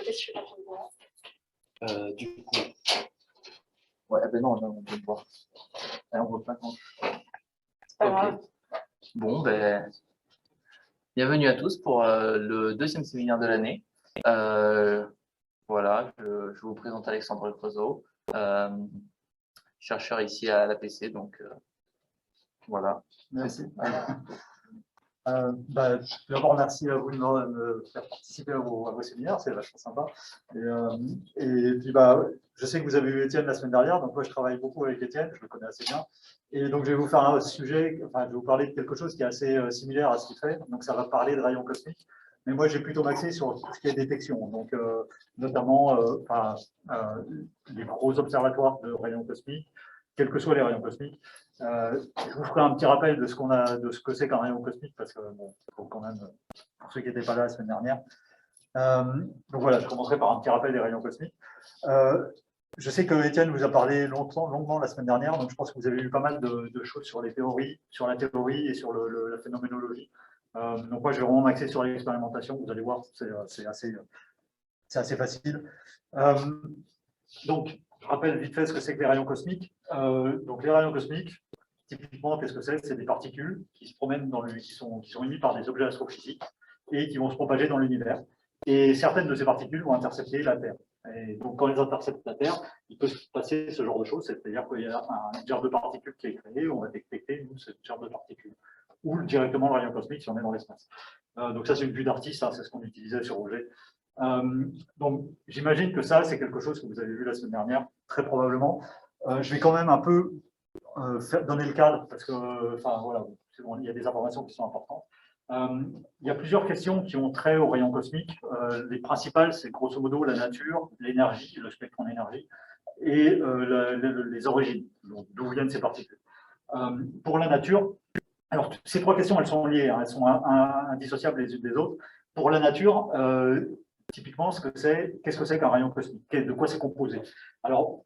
dessus rapidement. Du coup, ouais, ben non, on peut le voir. On voit pas quand. C'est pas grave. Bon, ben, bienvenue à tous pour le deuxième séminaire de l'année. Voilà, je vous présente Alexandre Creusot, chercheur ici à l'APC, donc voilà. Merci. D'abord, merci à vous de me faire participer à vos séminaires, c'est vachement sympa. Et puis, je sais que vous avez eu Étienne la semaine dernière, donc moi je travaille beaucoup avec Étienne, je le connais assez bien. Et donc je vais vous faire un sujet, enfin je vais vous parler de quelque chose qui est assez similaire à ce qu'il fait. Donc ça va parler de rayons cosmiques. Mais moi j'ai plutôt axé sur tout ce qui est détection, donc notamment les gros observatoires de rayons cosmiques, quels que soient les rayons cosmiques. Je vous ferai un petit rappel de ce que c'est qu'un rayon cosmique, parce que bon, faut quand même, pour ceux qui n'étaient pas là la semaine dernière. Donc voilà, je commencerai par un petit rappel des rayons cosmiques. Je sais que Étienne vous a parlé longuement la semaine dernière, donc je pense que vous avez eu pas mal de choses sur les théories, sur la théorie et sur la phénoménologie. Donc moi, je vais vraiment m'axer sur l'expérimentation. Vous allez voir, c'est assez facile. Donc, je rappelle vite fait ce que c'est que les rayons cosmiques. Donc les rayons cosmiques, typiquement, qu'est-ce que c'est? C'est des particules qui se promènent qui sont émises par des objets astrophysiques et qui vont se propager dans l'univers. Et certaines de ces particules vont intercepter la Terre. Et donc, quand elles interceptent la Terre, il peut se passer ce genre de choses, c'est-à-dire qu'il y a un germe de particules qui est créé, on va détecter, nous, ce germe de particules. Ou directement le rayon cosmique si on est dans l'espace. Donc ça, c'est une vue d'artiste, hein, c'est ce qu'on utilisait sur Auger. Donc, j'imagine que ça, c'est quelque chose que vous avez vu la semaine dernière, très probablement. Je vais quand même un peu donner le cadre, parce que, enfin, voilà, bon, il y a des informations qui sont importantes. Il y a plusieurs questions qui ont trait au rayon cosmique. Les principales, c'est grosso modo la nature, l'énergie, le spectre en énergie, et les origines, d'où viennent ces particules. Pour la nature, alors ces trois questions, elles sont liées, hein, elles sont indissociables les unes des autres. Pour la nature, typiquement, qu'est-ce que c'est qu'un rayon cosmique? De quoi c'est composé? Alors,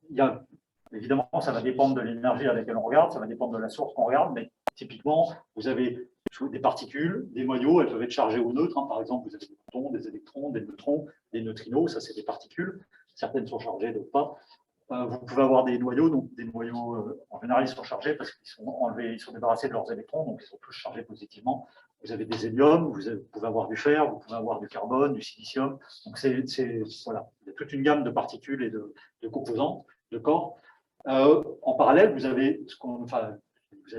évidemment, ça va dépendre de l'énergie à laquelle on regarde, ça va dépendre de la source qu'on regarde, mais typiquement, vous avez des particules, des noyaux, elles peuvent être chargées ou neutres. Hein. Par exemple, vous avez des protons, des électrons, des neutrons, des neutrinos, ça c'est des particules. Certaines sont chargées, d'autres pas. Vous pouvez avoir des noyaux, donc des noyaux, en général, ils sont chargés parce qu'ils sont enlevés, ils sont débarrassés de leurs électrons, donc ils sont tous chargés positivement. Vous avez des héliums, vous pouvez avoir du fer, vous pouvez avoir du carbone, du silicium. Donc, voilà, il y a toute une gamme de particules et de composants, de corps. En parallèle, vous avez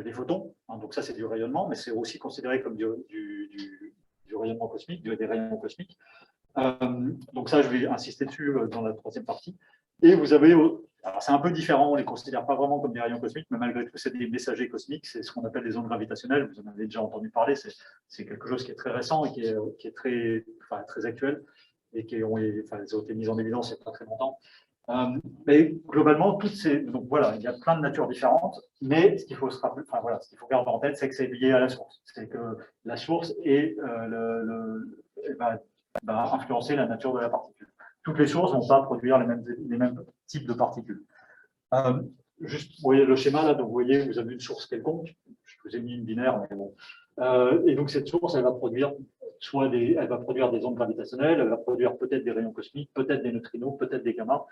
des photons, hein, donc ça c'est du rayonnement, mais c'est aussi considéré comme du rayonnement cosmique, des rayons cosmiques. Donc ça, je vais insister dessus dans la troisième partie. Et vous avez, alors c'est un peu différent, on ne les considère pas vraiment comme des rayons cosmiques, mais malgré tout, c'est des messagers cosmiques, c'est ce qu'on appelle les ondes gravitationnelles, vous en avez déjà entendu parler, c'est quelque chose qui est très récent et qui est très actuel, et elles ont été mises en évidence il n'y a pas très longtemps. Mais globalement, donc voilà, il y a plein de natures différentes, mais ce qu'il faut ce qu'il faut garder en tête, c'est que c'est lié à la source. C'est que la source va influencer la nature de la particule. Toutes les sources ne vont pas produire les mêmes types de particules. Juste, vous voyez le schéma là, donc vous voyez, vous avez une source quelconque, je vous ai mis une binaire, mais bon. Et donc cette source, elle va produire des ondes gravitationnelles, elle va produire peut-être des rayons cosmiques, peut-être des neutrinos, peut-être des gamma.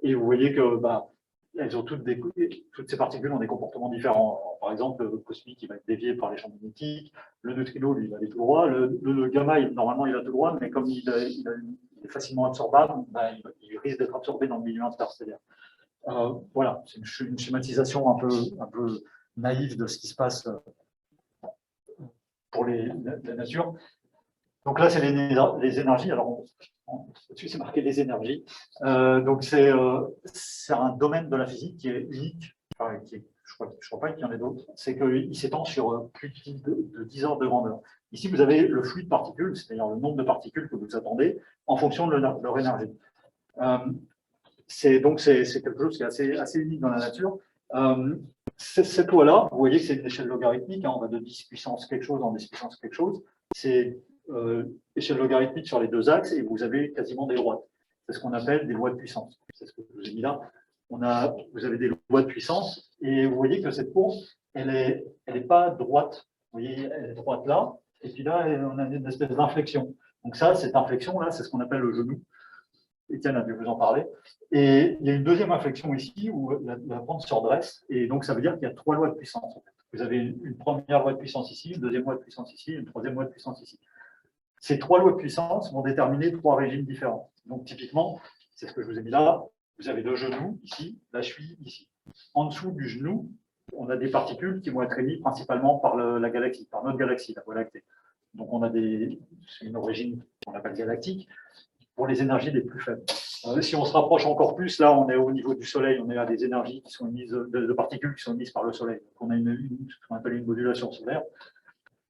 Et vous voyez que elles ont toutes ces particules ont des comportements différents. Alors, par exemple, le cosmique, il va être dévié par les champs magnétiques, le neutrino, lui, il va aller tout droit, le gamma, normalement, il va tout droit, mais comme il est facilement absorbable, il risque d'être absorbé dans le milieu interstellaire. Voilà, c'est une schématisation un peu naïve de ce qui se passe pour la nature. Donc là, c'est les énergies. Alors, dessus, c'est marqué les énergies. Donc, c'est un domaine de la physique qui est unique. Je ne crois pas qu'il y en ait d'autres. C'est qu'il s'étend sur plus de 10 ordres de grandeur. Ici, vous avez le flux de particules, c'est-à-dire le nombre de particules que vous attendez en fonction de leur énergie. C'est quelque chose qui est assez unique dans la nature. Cette loi-là, vous voyez que c'est une échelle logarithmique, hein, on va de 10 puissance quelque chose en 10 puissance quelque chose. C'est échelle logarithmique sur les deux axes et vous avez quasiment des droites. C'est ce qu'on appelle des lois de puissance. C'est ce que je vous ai mis là. Vous avez des lois de puissance et vous voyez que cette courbe, elle est pas droite. Vous voyez, elle est droite là, et puis là, on a une espèce d'inflexion. Donc ça, cette inflexion-là, c'est ce qu'on appelle le genou. Étienne a dû vous en parler. Et il y a une deuxième inflexion ici où la pente se redresse. Et donc, ça veut dire qu'il y a 3 lois de puissance. En fait. Vous avez une première loi de puissance ici, une deuxième loi de puissance ici, une troisième loi de puissance ici. Ces 3 lois de puissance vont déterminer 3 régimes différents. Donc, typiquement, c'est ce que je vous ai mis là. Vous avez le genou ici, la cheville ici. En dessous du genou, on a des particules qui vont être émises principalement par la galaxie, par notre galaxie, la Voie lactée. Donc, on a une origine qu'on appelle galactique pour les énergies les plus faibles. Si on se rapproche encore plus, là, on est au niveau du Soleil, on est à des énergies qui sont émises, de particules qui sont émises par le Soleil. Donc, on a ce qu'on appelle une modulation solaire.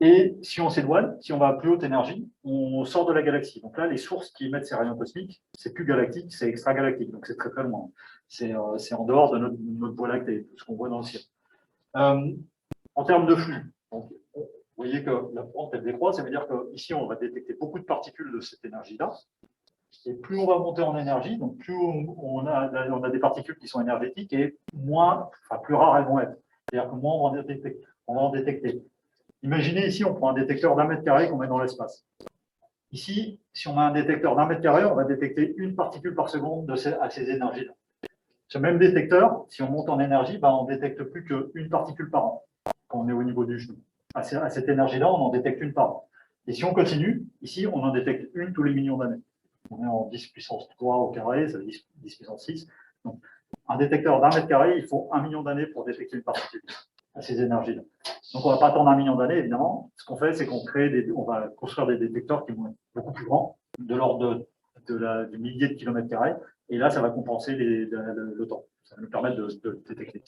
Et si on s'éloigne, si on va à plus haute énergie, on sort de la galaxie. Donc là, les sources qui émettent ces rayons cosmiques, c'est plus galactique, c'est extragalactique. Donc c'est très très loin. C'est en dehors de notre Voie lactée, tout ce qu'on voit dans le ciel. En termes de flux, donc, vous voyez que la pente elle décroît, ça veut dire qu'ici on va détecter beaucoup de particules de cette énergie-là. Et plus on va monter en énergie, donc plus on a des particules qui sont énergétiques et plus rares elles vont être. C'est-à-dire que moins on va en détecter. Imaginez ici, on prend un détecteur d'1 mètre carré qu'on met dans l'espace. Ici, si on a un détecteur d'1 mètre carré, on va détecter une particule par seconde à ces énergies-là. Ce même détecteur, si on monte en énergie, on ne détecte plus qu'une particule par an quand on est au niveau du genou. À cette énergie-là, on en détecte une par an. Et si on continue, ici, on en détecte une tous les millions d'années. On est en 10 puissance 3 au carré, ça veut dire 10 puissance 6. Donc, un détecteur d'1 mètre carré, il faut 1 million d'années pour détecter une particule à ces énergies-là. Donc, on ne va pas attendre 1 million d'années, évidemment. Ce qu'on fait, c'est on va construire des détecteurs qui vont être beaucoup plus grands, de l'ordre du millier de kilomètres carrés. Et là, ça va compenser le temps. Ça va nous permettre de détecter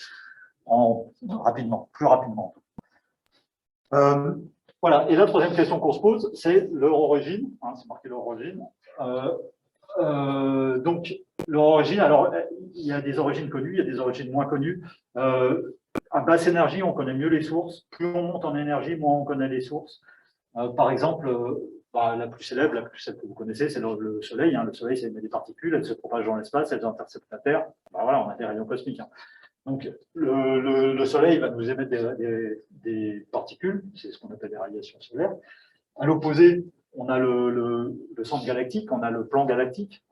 plus rapidement. Voilà. Et la troisième question qu'on se pose, c'est leur origine. C'est marqué leur origine. Donc, leur origine, alors, il y a des origines connues, il y a des origines moins connues. À basse énergie, on connaît mieux les sources. Plus on monte en énergie, moins on connaît les sources. Par exemple, la plus célèbre, celle que vous connaissez, c'est le Soleil. Le Soleil, ça émet des particules, elles se propagent dans l'espace, elles interceptent la Terre. Voilà, on a des rayons cosmiques. Donc, le Soleil va nous émettre des particules, c'est ce qu'on appelle des radiations solaires. À l'opposé, on a le centre galactique, on a le plan galactique.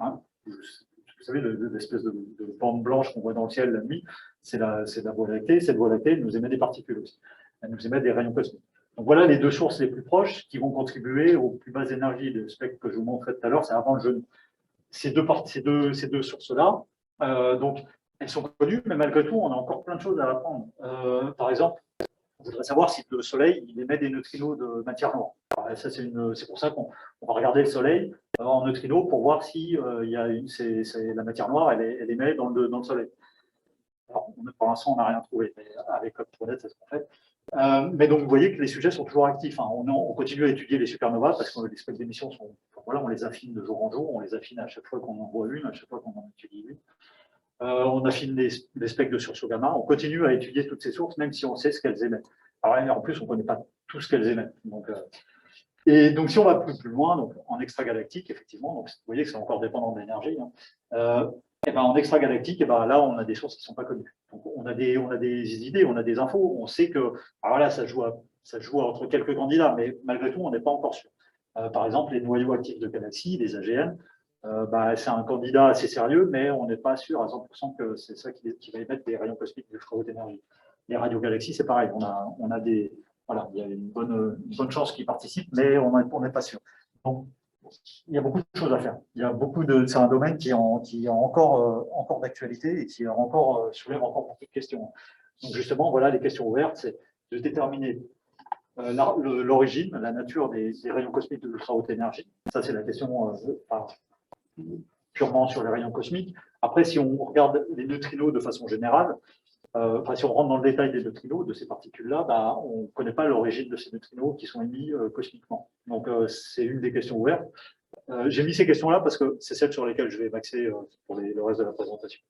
Vous savez, l'espèce de bande blanche qu'on voit dans le ciel la nuit, c'est la Voie lactée. Cette Voie lactée nous émet des particules aussi. Elle nous émet des rayons cosmiques. Donc voilà les 2 sources les plus proches qui vont contribuer aux plus basses énergies. Le spectre que je vous montrais tout à l'heure, c'est avant le genou. Ces deux sources-là, donc elles sont connues, mais malgré tout, on a encore plein de choses à apprendre. Par exemple, on voudrait savoir si le Soleil il émet des neutrinos de matière noire. C'est pour ça qu'on va regarder le Soleil en neutrinos pour voir si la matière noire, elle émet dans le Soleil. Alors, pour l'instant, on n'a rien trouvé, mais avec Optronet, c'est ce qu'on fait. Mais donc, vous voyez que les sujets sont toujours actifs. On continue à étudier les supernovas parce que les spectres d'émission on les affine de jour en jour, on les affine à chaque fois qu'on en voit une, à chaque fois qu'on en étudie une. On affine les spectres de sursaut gamma. On continue à étudier toutes ces sources, même si on sait ce qu'elles émettent. Alors, en plus, on ne connaît pas tout ce qu'elles émettent. Et donc, si on va plus loin, donc en extragalactique, effectivement, donc, vous voyez que c'est encore dépendant de l'énergie. En extragalactique, là, on a des sources qui ne sont pas connues. Donc, on a des idées, on a des infos. On sait que ça joue entre quelques candidats, mais malgré tout, on n'est pas encore sûr. Par exemple, les noyaux actifs de galaxies, les AGN, c'est un candidat assez sérieux, mais on n'est pas sûr à 100% que c'est ça qui va émettre des rayons cosmiques d'ultra haute énergie. Les radiogalaxies, c'est pareil. On a il y a une bonne chance qu'ils participent, mais on n'est pas sûr. Donc, il y a beaucoup de choses à faire. C'est un domaine qui est encore d'actualité et qui soulève encore beaucoup de questions. Donc justement, voilà, les questions ouvertes, c'est de déterminer l'origine, la nature des rayons cosmiques de l'ultra haute énergie. Ça, c'est la question purement sur les rayons cosmiques. Après, si on regarde les neutrinos de façon générale, si on rentre dans le détail des neutrinos, de ces particules-là, on ne connaît pas l'origine de ces neutrinos qui sont émis cosmiquement. Donc, c'est une des questions ouvertes. J'ai mis ces questions-là parce que c'est celles sur lesquelles je vais m'axer pour le reste de la présentation.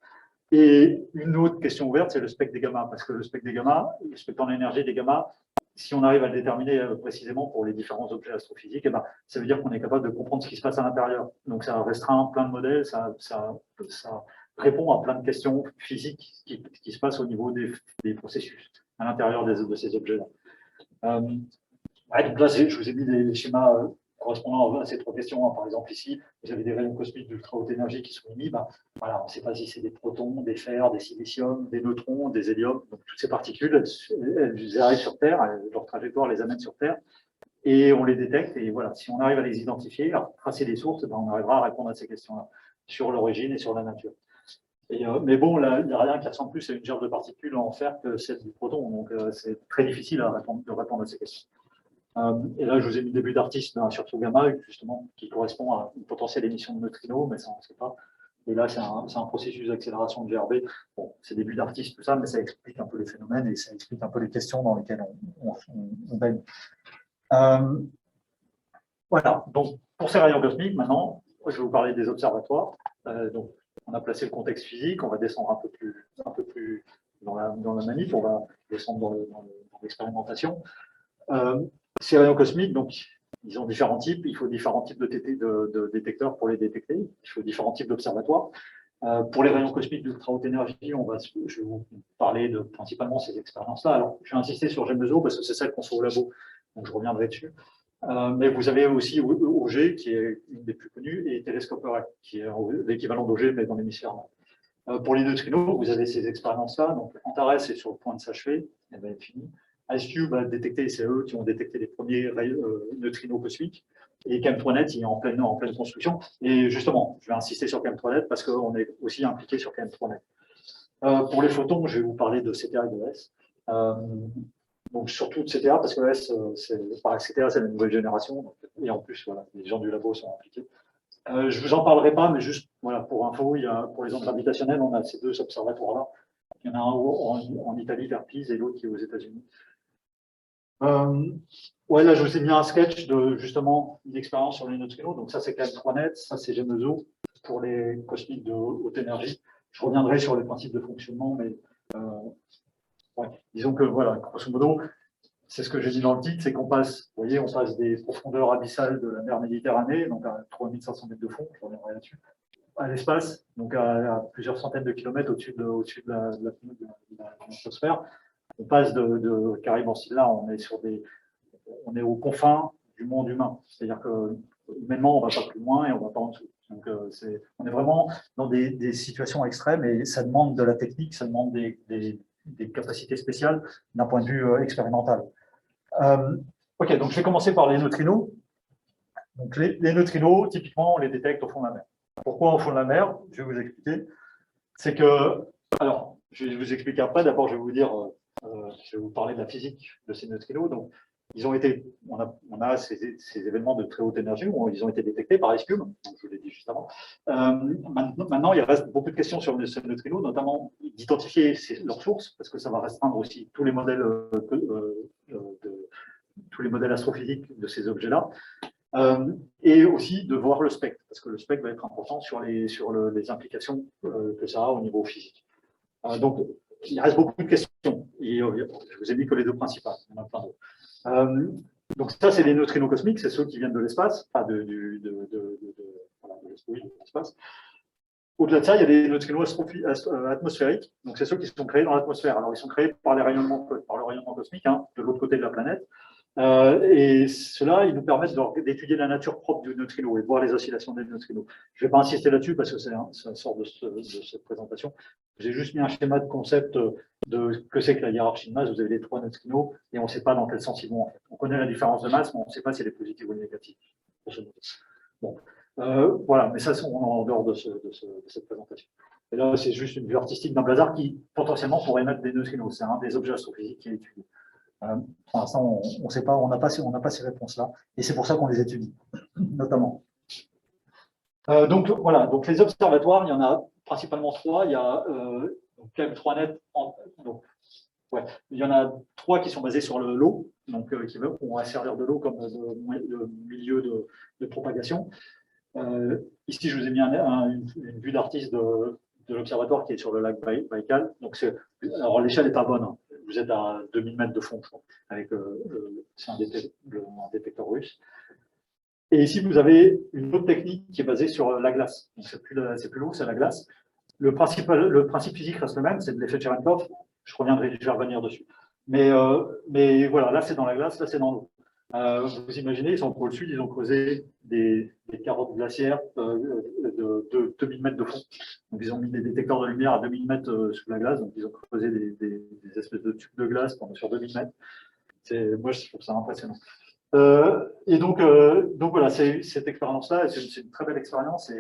Et une autre question ouverte, c'est le spectre des gamma, parce que le spectre des gamma, le spectre en énergie des gamma, si on arrive à le déterminer précisément pour les différents objets astrophysiques, ça veut dire qu'on est capable de comprendre ce qui se passe à l'intérieur. Donc, ça restreint plein de modèles, ça répond à plein de questions physiques qui se passent au niveau des processus à l'intérieur de ces objets-là. Donc là, je vous ai mis les schémas correspondant à ces trois questions. Par exemple, ici, vous avez des rayons cosmiques d'ultra haute énergie qui sont émis. Voilà, on ne sait pas si c'est des protons, des fers, des siliciums, des neutrons, des héliums. Donc, toutes ces particules, elles arrivent sur Terre, leur trajectoire les amène sur Terre, et on les détecte. Et voilà, si on arrive à les identifier, à tracer les sources, on arrivera à répondre à ces questions-là, sur l'origine et sur la nature. Mais bon, là, il n'y a rien qui ressemble plus à une gerbe de particules en fer que celle du proton. Donc, c'est très difficile de répondre à ces questions. Et là, je vous ai mis le début d'artiste d'un sursaut gamma, justement, qui correspond à une potentielle émission de neutrinos, mais ça, on ne sait pas. Et là, c'est un processus d'accélération de GRB. Bon, c'est début d'artiste, tout ça, mais ça explique un peu les phénomènes et ça explique un peu les questions dans lesquelles on baigne. Voilà, donc pour ces rayons cosmiques, maintenant, je vais vous parler des observatoires. Donc, on a placé le contexte physique, on va descendre un peu plus dans la manip, on va descendre dans l'expérimentation. Ces rayons cosmiques, donc, ils ont différents types, il faut différents types de détecteurs pour les détecter, il faut différents types d'observatoires. Pour les rayons cosmiques d'ultra haute énergie, je vais vous parler de principalement ces expériences-là. Alors, je vais insister sur GEMESO parce que c'est celle qu'on fait au labo, donc je reviendrai dessus. Mais vous avez aussi Auger, qui est une des plus connues, et Télescope Eurac, qui est l'équivalent d'Auger, mais dans l'hémisphère nord. Pour les neutrinos, vous avez ces expériences-là. Donc, Antares est sur le point de s'achever, elle va être finie. IceCube a détecté, c'est eux qui ont détecté les premiers neutrinos cosmiques. Et Chem3Net, il est en pleine construction. Et justement, je vais insister sur Chem3Net parce qu'on est aussi impliqué sur Chem3Net. Pour les photons, je vais vous parler de CTA et de S. Donc surtout de CTA, parce que S, CTA, c'est la nouvelle génération. Et en plus, voilà, les gens du labo sont impliqués. Je ne vous en parlerai pas, mais juste voilà, pour info, pour les ondes gravitationnelles, on a ces deux observatoires-là. Il y en a un en Italie, vers Pise, et l'autre qui est aux États-Unis. Ouais, là, je vous ai mis un sketch de justement une expérience sur les neutrinos. Donc, ça, c'est Chem3Net, ça, c'est GEMESO pour les cosmiques de haute énergie. Je reviendrai sur les principes de fonctionnement, mais ouais, disons que, voilà, grosso modo, c'est ce que j'ai dit dans le titre, c'est qu'on passe, vous voyez, on passe des profondeurs abyssales de la mer Méditerranée, donc à 3500 mètres de fond, je reviendrai là-dessus, à l'espace, donc à plusieurs centaines de kilomètres au-dessus de l'atmosphère. On passe de Caribe-en-Silla, on est aux confins du monde humain. C'est-à-dire que humainement, on ne va pas plus loin et on ne va pas en dessous. Donc, on est vraiment dans des situations extrêmes et ça demande de la technique, ça demande des capacités spéciales d'un point de vue expérimental. Ok, donc je vais commencer par les neutrinos. Donc, les neutrinos, typiquement, on les détecte au fond de la mer. Pourquoi au fond de la mer? Je vais vous expliquer. C'est que, alors, je vais vous expliquer après. D'abord, je vais vous dire, je vais vous parler de la physique de ces neutrinos. Donc, on a ces événements de très haute énergie où ils ont été détectés par IceCube, donc je vous l'ai dit juste avant. Maintenant, il reste beaucoup de questions sur ces neutrinos, notamment d'identifier leurs sources, parce que ça va restreindre aussi tous les modèles astrophysiques de ces objets-là. Et aussi de voir le spectre, parce que le spectre va être important sur les implications que ça a au niveau physique. Donc, il reste beaucoup de questions. Et, je vous ai mis que les deux principales, il y en a plein d'autres. Donc ça, c'est les neutrinos cosmiques, c'est ceux qui viennent de l'espace, enfin de l'espace. Au-delà de ça, il y a des neutrinos atmosphériques, donc c'est ceux qui sont créés dans l'atmosphère. Alors, ils sont créés par le rayonnement cosmique, hein, de l'autre côté de la planète. Et cela, ils nous permettent d'étudier la nature propre du neutrino et de voir les oscillations des neutrinos. Je ne vais pas insister là-dessus parce que ça sort de cette présentation. J'ai juste mis un schéma de concept de que c'est que la hiérarchie de masse. Vous avez les trois neutrinos et on ne sait pas dans quel sens ils vont. En fait. On connaît la différence de masse, mais on ne sait pas si elle est positive ou négative. Bon, voilà, mais ça, on est en dehors de cette présentation. Et là, c'est juste une vue artistique d'un blazar qui potentiellement pourrait émettre des neutrinos. C'est un des objets astrophysiques qui est étudié. Pour l'instant, on ne sait pas, on n'a pas ces réponses-là, et c'est pour ça qu'on les étudie, notamment. Donc voilà, donc les observatoires, il y en a principalement trois. Il y a Chem3Net, il y en a trois qui sont basés sur l'eau, donc qui vont servir de l'eau comme de milieu de propagation. Ici, je vous ai mis une vue d'artiste de l'observatoire qui est sur le lac Baïkal. Donc alors l'échelle n'est pas bonne. Hein. Vous êtes à 2000 mètres de fond, je crois, avec c'est un détecteur russe. Et ici, vous avez une autre technique qui est basée sur la glace. Donc, c'est plus l'eau, c'est la glace. Le principe physique reste le même, c'est de l'effet Cherenkov. Je vais revenir dessus. Mais voilà, là, c'est dans la glace, là, c'est dans l'eau. Vous imaginez, ils sont au pôle sud, ils ont creusé des carottes glaciaires de 2000 mètres de fond. Donc, ils ont mis des détecteurs de lumière à 2000 mètres sous la glace. Donc, ils ont creusé des espèces de tubes de glace sur 2000 mètres. Moi, je trouve ça impressionnant. Et donc voilà, cette expérience-là, c'est une très belle expérience.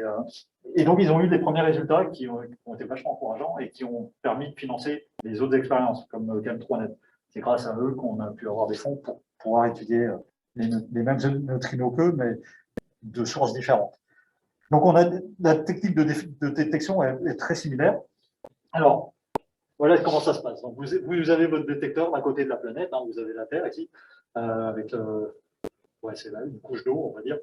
Et donc, ils ont eu des premiers résultats qui ont été vachement encourageants et qui ont permis de financer les autres expériences, comme CAM3Net. C'est grâce à eux qu'on a pu avoir des fonds pour pouvoir étudier les mêmes neutrinos qu'eux, mais de sources différentes. Donc, la technique de détection est très similaire. Alors, voilà comment ça se passe. Donc, vous avez votre détecteur d'un côté de la planète, hein, vous avez la Terre ici, avec c'est là une couche d'eau, on va dire.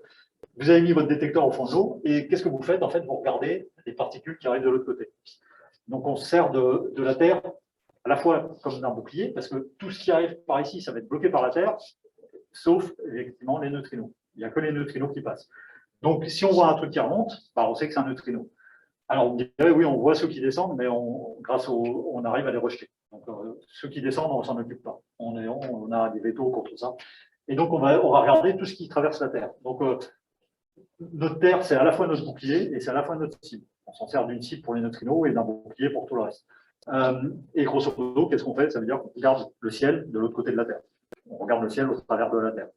Vous avez mis votre détecteur au fond de l'eau, et qu'est-ce que vous faites? En fait, vous regardez les particules qui arrivent de l'autre côté. Donc, on se sert de la Terre à la fois comme d'un bouclier, parce que tout ce qui arrive par ici, ça va être bloqué par la Terre, sauf effectivement les neutrinos. Il n'y a que les neutrinos qui passent. Donc, si on voit un truc qui remonte, on sait que c'est un neutrino. Alors, vous me direz, oui, on voit ceux qui descendent, mais on arrive à les rejeter. Donc, ceux qui descendent, on ne s'en occupe pas. On a des vétos contre ça. Et donc, on va regarder tout ce qui traverse la Terre. Donc, notre Terre, c'est à la fois notre bouclier et c'est à la fois notre cible. On s'en sert d'une cible pour les neutrinos et d'un bouclier pour tout le reste. Et grosso modo, qu'est-ce qu'on fait? Ça veut dire qu'on regarde le ciel de l'autre côté de la Terre. On regarde le ciel au travers de la Terre.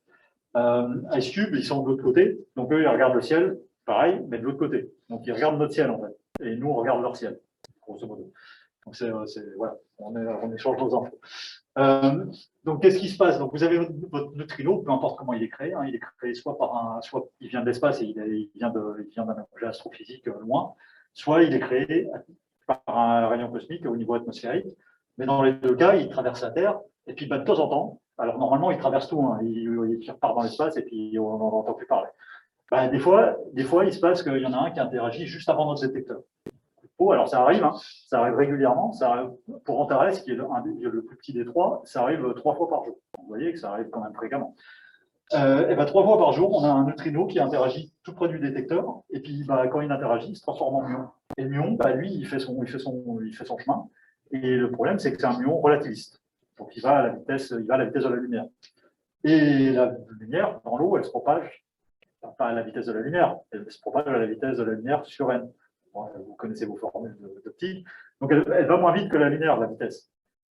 Ice Cube, ils sont de l'autre côté, donc eux, ils regardent le ciel, pareil, mais de l'autre côté. Donc, ils regardent notre ciel, en fait. Et nous, on regarde leur ciel, grosso modo. Donc, voilà, on échange nos infos. Donc, qu'est-ce qui se passe? Donc, vous avez votre neutrino, peu importe comment il est créé. Hein, il est créé soit il vient de l'espace et il vient d'un objet astrophysique loin, soit il est créé par un rayon cosmique au niveau atmosphérique. Mais dans les deux cas, il traverse la Terre. Et puis, de temps en temps, alors normalement, il traverse tout. Hein, il repart dans l'espace et puis on n'en entend plus parler. Des fois, il se passe qu'il y en a un qui interagit juste avant notre détecteur. Alors ça arrive régulièrement. Ça arrive, pour Antares, qui est le plus petit des trois, ça arrive 3 fois par jour. Vous voyez que ça arrive quand même fréquemment. 3 fois par jour, on a un neutrino qui interagit tout près du détecteur, et puis quand il interagit, il se transforme en muon. Et le muon, lui, il fait son chemin. Et le problème, c'est que c'est un muon relativiste. Donc il va à la vitesse de la lumière. Et la lumière, dans l'eau, elle se propage, pas à la vitesse de la lumière, elle se propage à la vitesse de la lumière sur n. Bon, vous connaissez vos formules d'optique. Donc elle va moins vite que la lumière, la vitesse.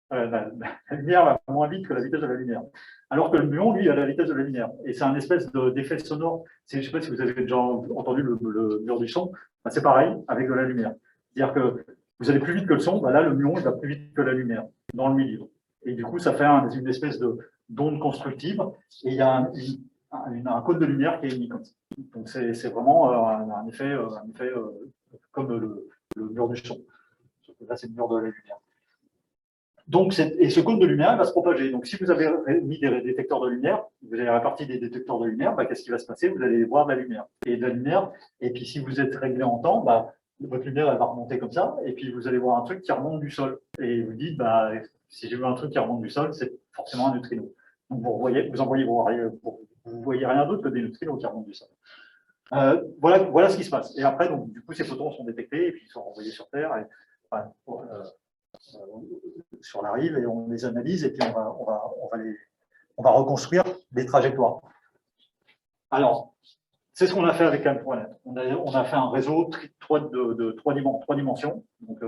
La lumière va moins vite que la vitesse de la lumière. Alors que le muon, lui, a la vitesse de la lumière. Et c'est un espèce d'effet sonore. Je ne sais pas si vous avez déjà entendu le mur du son. C'est pareil avec de la lumière. C'est-à-dire que vous allez plus vite que le son, là, le muon, il va plus vite que la lumière dans le milieu. Et du coup, ça fait une espèce d'onde constructive. Et il y a un code de lumière qui est unique comme ça. Donc, c'est vraiment un effet comme le mur du son. Là, c'est le mur de la lumière. Donc, et ce cône de lumière il va se propager. Donc, si vous avez mis des détecteurs de lumière, vous avez réparti des détecteurs de lumière, qu'est-ce qui va se passer? Vous allez voir de la lumière. Et puis si vous êtes réglé en temps, votre lumière elle va remonter comme ça, et puis vous allez voir un truc qui remonte du sol. Et vous dites, si j'ai vu un truc qui remonte du sol, c'est forcément un neutrino. Donc, vous voyez rien d'autre que des neutrinos qui remontent du sol. Voilà ce qui se passe. Et après, donc, du coup, ces photons sont détectés, et puis ils sont renvoyés sur Terre. Sur la rive et on les analyse et puis on va reconstruire les trajectoires. Alors, c'est ce qu'on a fait avec CAM3Net. On a fait un réseau de 3 dimensions. Donc,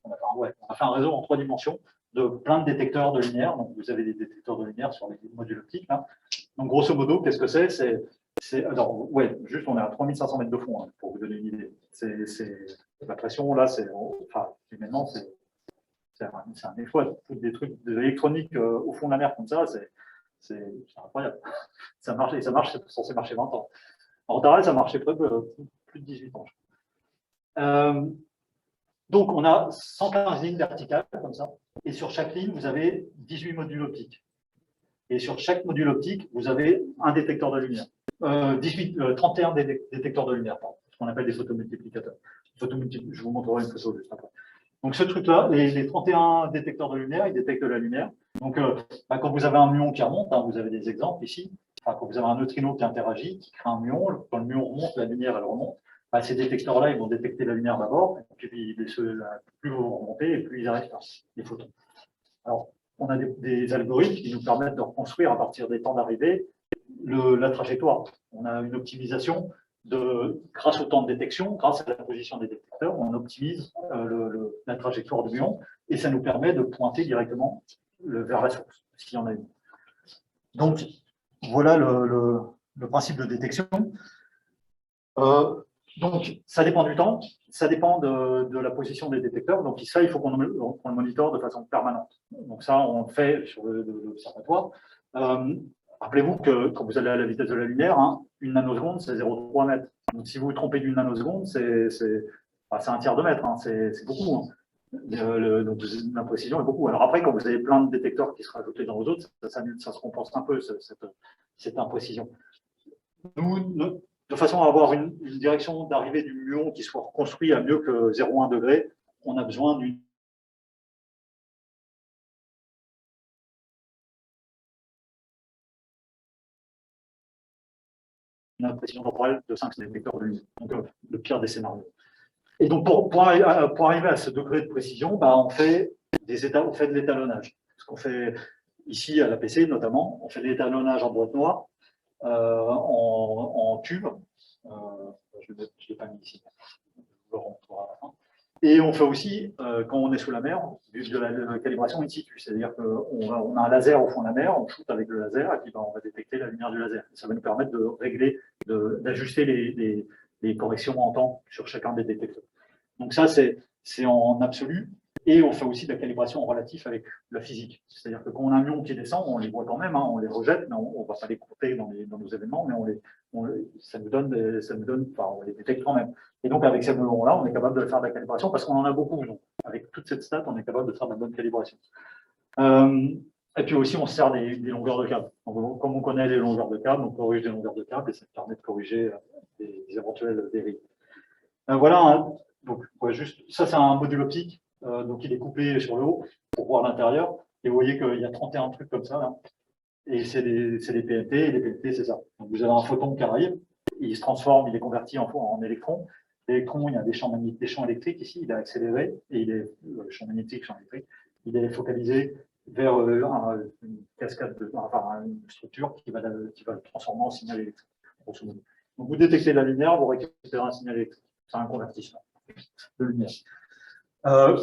on a fait un réseau en 3 dimensions de plein de détecteurs de lumière. Donc, vous avez des détecteurs de lumière sur les modules optiques. Là. Donc, grosso modo, qu'est-ce que c'est? Juste, on est à 3500 mètres de fond, hein, pour vous donner une idée. La pression, là, humainement, c'est un effort. Des trucs, des électroniques au fond de la mer comme ça, c'est incroyable. Ça marche, et c'est censé marcher 20 ans. En Antares, ça marchait plus de 18 ans. Donc, on a 115 lignes verticales, comme ça, et sur chaque ligne, vous avez 18 modules optiques. Et sur chaque module optique, vous avez un détecteur de lumière. 31 détecteurs de lumière, ce qu'on appelle des photomultiplicateurs. Je vous montrerai une photo juste après. Donc, ce truc-là, les 31 détecteurs de lumière, ils détectent de la lumière. Donc, quand vous avez un muon qui remonte, hein, vous avez des exemples ici. Quand vous avez un neutrino qui interagit, qui crée un muon, quand le muon remonte, la lumière, elle remonte. Ces détecteurs-là, ils vont détecter la lumière d'abord, et puis plus vous remontez, et plus ils arrivent à les photons. Alors, on a des algorithmes qui nous permettent de reconstruire à partir des temps d'arrivée la trajectoire. On a une optimisation grâce au temps de détection, grâce à la position des détecteurs, on optimise la trajectoire du muon et ça nous permet de pointer directement vers la source, s'il y en a une. Donc, voilà le principe de détection. Donc, ça dépend du temps, ça dépend de la position des détecteurs. Donc, ça, il faut qu'on le monitore de façon permanente. Donc, ça, on le fait sur l'observatoire. Rappelez-vous que quand vous allez à la vitesse de la lumière, une nanoseconde, c'est 0,3 mètres. Donc, si vous vous trompez d'une nanoseconde, c'est un tiers de mètre, c'est beaucoup. Donc, l'imprécision est beaucoup. Alors après, quand vous avez plein de détecteurs qui se rajoutent dans vos autres, ça se compense un peu, cette imprécision. Nous, de façon à avoir une direction d'arrivée du muon qui soit reconstruit à mieux que 0,1 degré, on a besoin d'une imprécision temporelle de 5 détecteurs de lumière, donc le pire des scénarios. Et donc, pour arriver à ce degré de précision, on fait de l'étalonnage. Ce qu'on fait ici à l'APC notamment, on fait de l'étalonnage en boîte noire, en tube. Je ne l'ai pas mis ici. Et on fait aussi, quand on est sous la mer, de la calibration in situ. C'est-à-dire qu'on a un laser au fond de la mer, on shoot avec le laser, et puis on va détecter la lumière du laser. Ça va nous permettre de régler, d'ajuster les corrections en temps sur chacun des détecteurs. Donc ça, c'est en absolu. Et on fait aussi de la calibration en relatif avec la physique. C'est-à-dire que quand on a un muon qui descend, on les voit quand même, on les rejette, mais on ne va pas les compter dans nos événements, mais on les détecte quand même. Et donc, avec ces muons-là, on est capable de faire de la calibration parce qu'on en a beaucoup. Donc, avec toute cette stat, on est capable de faire de la bonne calibration. Et puis aussi, on se sert des longueurs de câble. Donc, comme on connaît les longueurs de câble, on corrige des longueurs de câble et ça permet de corriger des éventuelles dérives. Voilà, donc juste, ça c'est un module optique, donc il est couplé sur le haut pour voir l'intérieur. Et vous voyez qu'il y a 31 trucs comme ça, là. Et c'est des PNT, et les PNT c'est ça. Donc vous avez un photon qui arrive, il se transforme, il est converti en électron. L'électron, il y a des champs électriques ici, il est accéléré, et il est, le champ magnétique, champ électrique, il est focalisé vers une cascade, une structure qui va le transformer en signal électrique, grosso modo. Donc vous détectez la lumière, vous récupérez un signal électrique. C'est un convertissement de lumière. Voilà,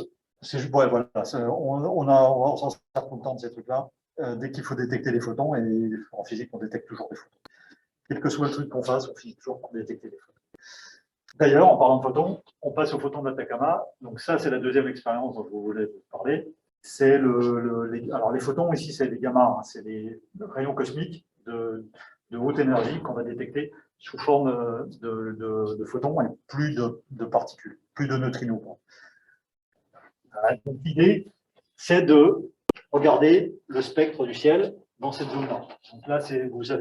on s'en sert tout le temps de ces trucs-là. Dès qu'il faut détecter les photons, et en physique, on détecte toujours des photons. Quel que soit le truc qu'on fasse, on finit toujours par détecter des photons. D'ailleurs, en parlant de photons, on passe aux photons d'Atacama. Donc ça, c'est la deuxième expérience dont je voulais vous parler. C'est alors les photons, ici, c'est des gamma, c'est des rayons cosmiques de haute énergie qu'on va détecter sous forme de photons et plus de particules, plus de neutrinos. Donc l'idée, c'est de regarder le spectre du ciel dans cette zone-là. Donc là, vous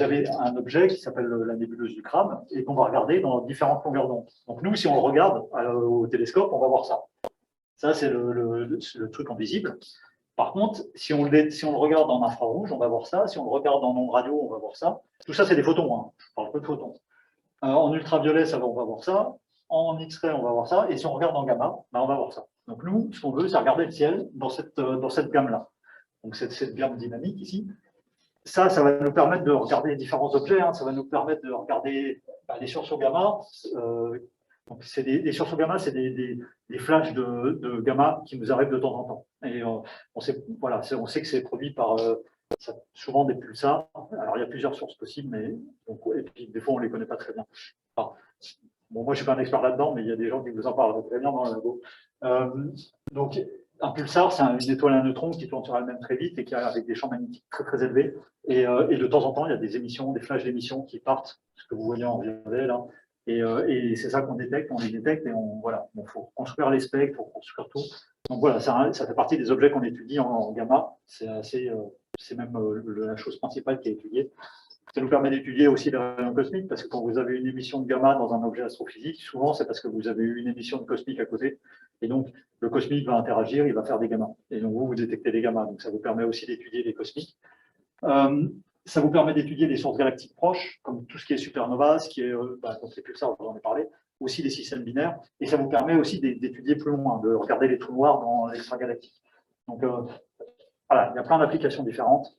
avez un objet qui s'appelle la nébuleuse du Crâne et qu'on va regarder dans différentes longueurs d'onde. Donc nous, si on le regarde au télescope, on va voir ça. Ça, c'est le truc en visible. Par contre, si on le regarde en infrarouge, on va voir ça. Si on le regarde en ondes radio, on va voir ça. Tout ça, c'est des photons. Je parle peu de photons. En ultraviolet, on va voir ça. En X-ray, on va voir ça. Et si on regarde en gamma, on va voir ça. Donc nous, ce qu'on veut, c'est regarder le ciel dans cette gamme-là. Donc cette gamme dynamique ici. Ça va nous permettre de regarder différents objets. Ça va nous permettre de regarder les sursauts gamma. Donc les sursauts gamma, c'est des flashs de gamma qui nous arrivent de temps en temps. Et on sait que c'est produit par souvent des pulsars. Alors il y a plusieurs sources possibles, et puis des fois on ne les connaît pas très bien. Moi je ne suis pas un expert là-dedans, mais il y a des gens qui vous en parlent très bien dans le labo. Donc un pulsar, c'est une étoile à neutrons qui tourne sur elle-même très vite et qui a avec des champs magnétiques très très élevés. Et de temps en temps, il y a des émissions, des flashs d'émissions qui partent, ce que vous voyez en violet là. Et c'est ça qu'on détecte, on les détecte et il faut construire les spectres, il faut construire tout. Donc voilà, ça fait partie des objets qu'on étudie en gamma. C'est même la chose principale qui est étudiée. Ça nous permet d'étudier aussi les rayons cosmiques, parce que quand vous avez une émission de gamma dans un objet astrophysique, souvent c'est parce que vous avez eu une émission de cosmique à côté. Et donc le cosmique va interagir, il va faire des gammas. Et donc vous détectez les gammas. Donc ça vous permet aussi d'étudier les cosmiques. Ça vous permet d'étudier les sources galactiques proches, comme tout ce qui est supernova, ce qui est donc les pulsars, j'en ai parlé, aussi les systèmes binaires, et ça vous permet aussi d'étudier plus loin, de regarder les trous noirs dans l'extragalactique. Donc voilà, il y a plein d'applications différentes.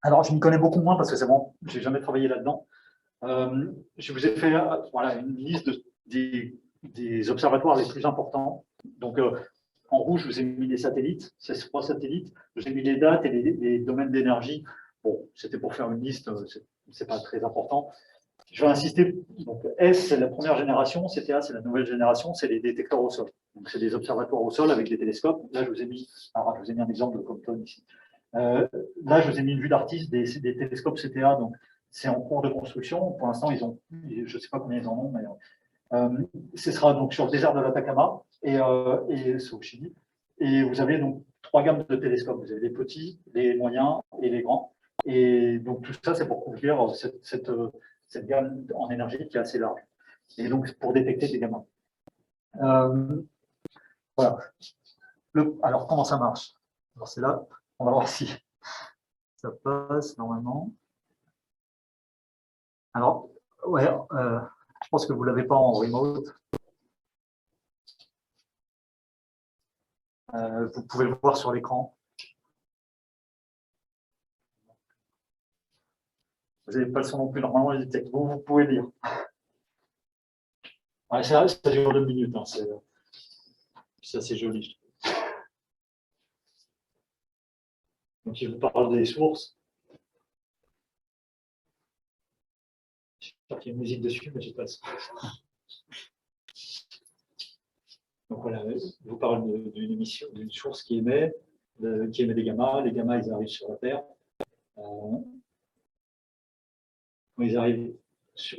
Alors, je m'y connais beaucoup moins parce que c'est bon, je n'ai jamais travaillé là-dedans. Je vous ai fait voilà, une liste des observatoires les plus importants. Donc, en rouge, je vous ai mis les satellites, c'est 3 satellites. Je vous ai mis les dates et les domaines d'énergie. Bon, c'était pour faire une liste, c'est pas très important. Je vais insister. Donc, S, c'est la première génération, CTA, c'est la nouvelle génération, c'est les détecteurs au sol. Donc, c'est des observatoires au sol avec des télescopes. Là, je vous ai mis un exemple de Compton ici. Là, je vous ai mis une vue d'artiste des télescopes CTA. Donc, c'est en cours de construction. Pour l'instant, je ne sais pas combien ils en ont, mais ce sera donc sur le désert de l'Atacama et c'est au Chili. Et vous avez donc 3 gammes de télescopes. Vous avez les petits, les moyens et les grands. Et donc, tout ça, c'est pour couvrir cette gamme en énergie qui est assez large. Et donc, pour détecter des gammas. Voilà. Alors, comment ça marche? Alors, c'est là, on va voir si ça passe normalement. Alors, ouais, je pense que vous ne l'avez pas en remote. Vous pouvez le voir sur l'écran. Vous n'avez pas le son non plus, normalement, il détecte. Vous pouvez lire. Ouais, ça dure 2 minutes, hein, c'est assez joli. Donc, il vous parle des sources. Je sais qu'il y a une musique dessus, mais je passe. Donc voilà, je vous parle d'une émission, d'une source qui émet des gammas. Les gammas, ils arrivent sur la Terre. Quand ils arrivent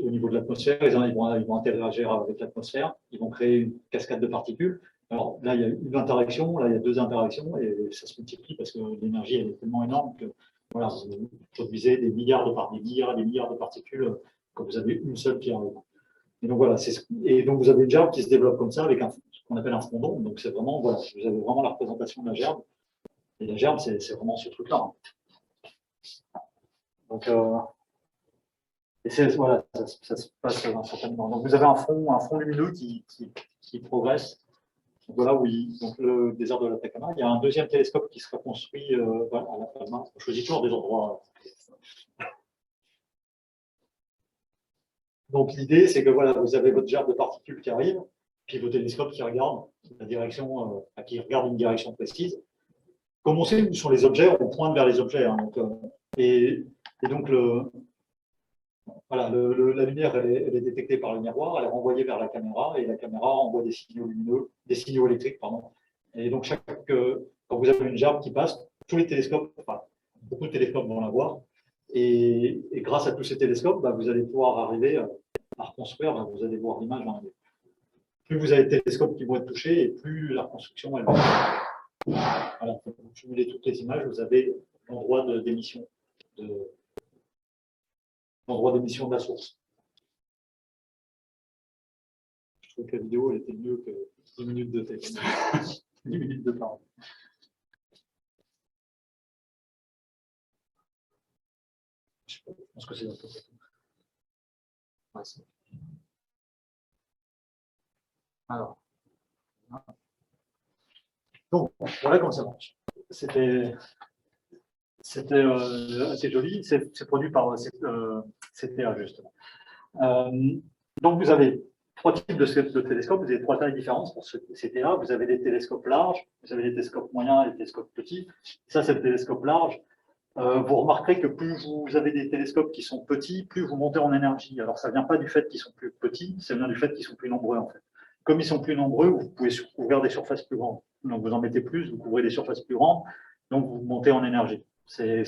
au niveau de l'atmosphère, ils vont interagir avec l'atmosphère, ils vont créer une cascade de particules. Alors là, il y a une interaction, là, il y a 2 interactions, et ça se multiplie parce que l'énergie elle est tellement énorme que voilà, vous produisez des milliards de particules quand vous avez une seule qui arrive. Et donc voilà, et donc vous avez une gerbe qui se développe comme ça avec ce qu'on appelle un spondon. Donc c'est vraiment, voilà, vous avez vraiment la représentation de la gerbe. Et la gerbe, c'est vraiment ce truc-là. Hein. Donc et voilà, ça se passe instantanément. Donc vous avez un front lumineux qui progresse. Donc voilà, oui, donc le désert de l'Atacama. Il y a un deuxième télescope qui sera construit voilà, à La Palma. On choisit toujours des endroits. Donc l'idée, c'est que voilà, vous avez votre gerbe de particules qui arrive, puis vos télescopes qui regardent la direction, qui regardent une direction précise. Comme on sait où sont les objets, on pointe vers les objets. Hein, donc, et donc voilà, la lumière, elle est détectée par le miroir, elle est renvoyée vers la caméra, et la caméra envoie des signaux lumineux, des signaux électriques, pardon. Et donc, quand vous avez une gerbe qui passe, tous les télescopes, enfin, beaucoup de télescopes vont la voir. Et grâce à tous ces télescopes, bah, vous allez pouvoir arriver à reconstruire, bah, vous allez voir l'image. Hein. Plus vous avez de télescopes qui vont être touchés, et plus la reconstruction, elle va être. Voilà, quand vous cumulez toutes les images, vous avez l'endroit d'émission de la source. Je trouve que la vidéo elle était mieux que 10 minutes de texte. 10 minutes de parole. Je pense que c'est un peu. Ouais, alors. Donc, voilà comment ça marche. C'était assez joli. C'est produit par CTA, justement. Donc, vous avez 3 types de télescopes. Vous avez 3 tailles différentes pour ce CTA. Vous avez des télescopes larges, vous avez des télescopes moyens et des télescopes petits. Ça, c'est le télescope large. Vous remarquerez que plus vous avez des télescopes qui sont petits, plus vous montez en énergie. Alors, ça ne vient pas du fait qu'ils sont plus petits, ça vient du fait qu'ils sont plus nombreux, en fait. Comme ils sont plus nombreux, vous pouvez couvrir des surfaces plus grandes. Donc, vous en mettez plus, vous couvrez des surfaces plus grandes, donc vous montez en énergie. C'est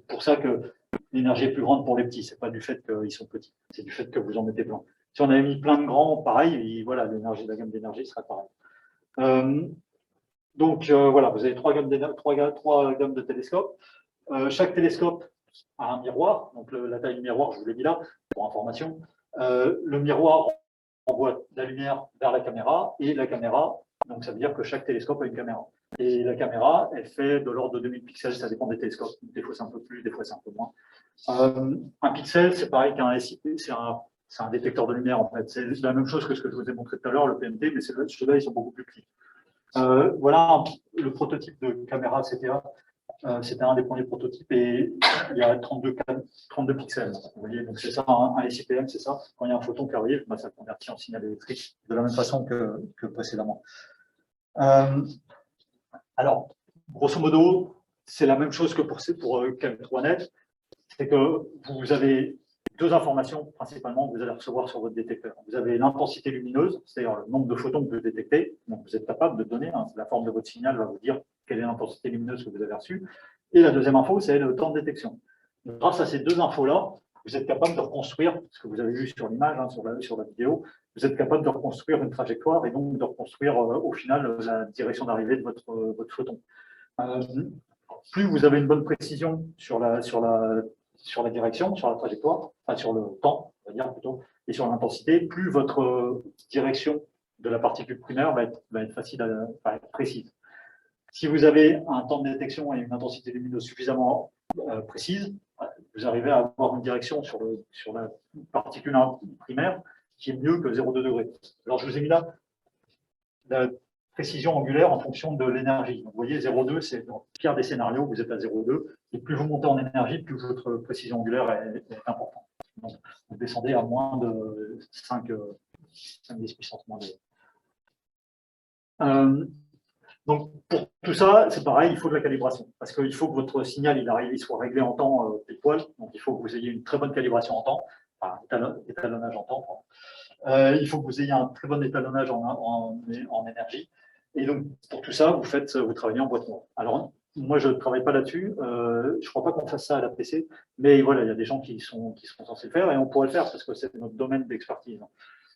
pour ça que l'énergie est plus grande pour les petits. Ce n'est pas du fait qu'ils sont petits, c'est du fait que vous en mettez plein. Si on avait mis plein de grands, pareil, voilà, la gamme d'énergie serait pareille. Donc, voilà, vous avez 3 gammes de télescopes. Chaque télescope a un miroir. Donc, la taille du miroir, je vous l'ai mis là, pour information. Le miroir envoie la lumière vers la caméra, et la caméra, donc ça veut dire que chaque télescope a une caméra. Et la caméra, elle fait de l'ordre de 2000 pixels, ça dépend des télescopes. Des fois, c'est un peu plus, des fois, c'est un peu moins. Un pixel, c'est pareil qu'un SIP, c'est un détecteur de lumière, en fait. C'est la même chose que ce que je vous ai montré tout à l'heure, le PMT, mais ceux-là, ils sont beaucoup plus petits. Voilà le prototype de caméra CTA. C'était un des premiers prototypes et il y a 32 pixels. Vous voyez, donc c'est ça, un SIPM, c'est ça. Quand il y a un photon qui arrive, bah, ça convertit en signal électrique de la même façon que précédemment. Alors, grosso modo, c'est la même chose que pour Cam3net, c'est que vous avez deux informations principalement que vous allez recevoir sur votre détecteur. Vous avez l'intensité lumineuse, c'est-à-dire le nombre de photons que vous détectez, donc vous êtes capable de donner, hein, la forme de votre signal va vous dire quelle est l'intensité lumineuse que vous avez reçue. Et la deuxième info, c'est le temps de détection. Donc, grâce à ces deux infos-là, vous êtes capable de reconstruire, ce que vous avez vu sur l'image, hein, sur la vidéo, vous êtes capable de reconstruire une trajectoire et donc de reconstruire au final la direction d'arrivée de votre photon. Plus vous avez une bonne précision sur la direction, sur la trajectoire, enfin sur le temps, on va dire plutôt, et sur l'intensité, plus votre direction de la particule primaire va être facile va être précise. Si vous avez un temps de détection et une intensité lumineuse suffisamment précise, vous arrivez à avoir une direction sur la particule primaire qui est mieux que 0,2 degrés. Alors, je vous ai mis là la précision angulaire en fonction de l'énergie. Vous voyez, 0,2, c'est dans le pire des scénarios, vous êtes à 0,2, et plus vous montez en énergie, plus votre précision angulaire est importante. Donc, vous descendez à moins de 5 10 puissance moins 2. Donc, pour tout ça, c'est pareil, il faut de la calibration. Parce qu'il faut que votre signal il soit réglé en temps pile poil. Donc, il faut que vous ayez une très bonne calibration en temps, enfin, étalonnage en temps. Il faut que vous ayez un très bon étalonnage en énergie. Et donc, pour tout ça, vous travaillez en boîte noire. Alors, moi, je ne travaille pas là-dessus. Je ne crois pas qu'on fasse ça à l'APC. Mais voilà, il y a des gens qui sont censés le faire et on pourrait le faire parce que c'est notre domaine d'expertise.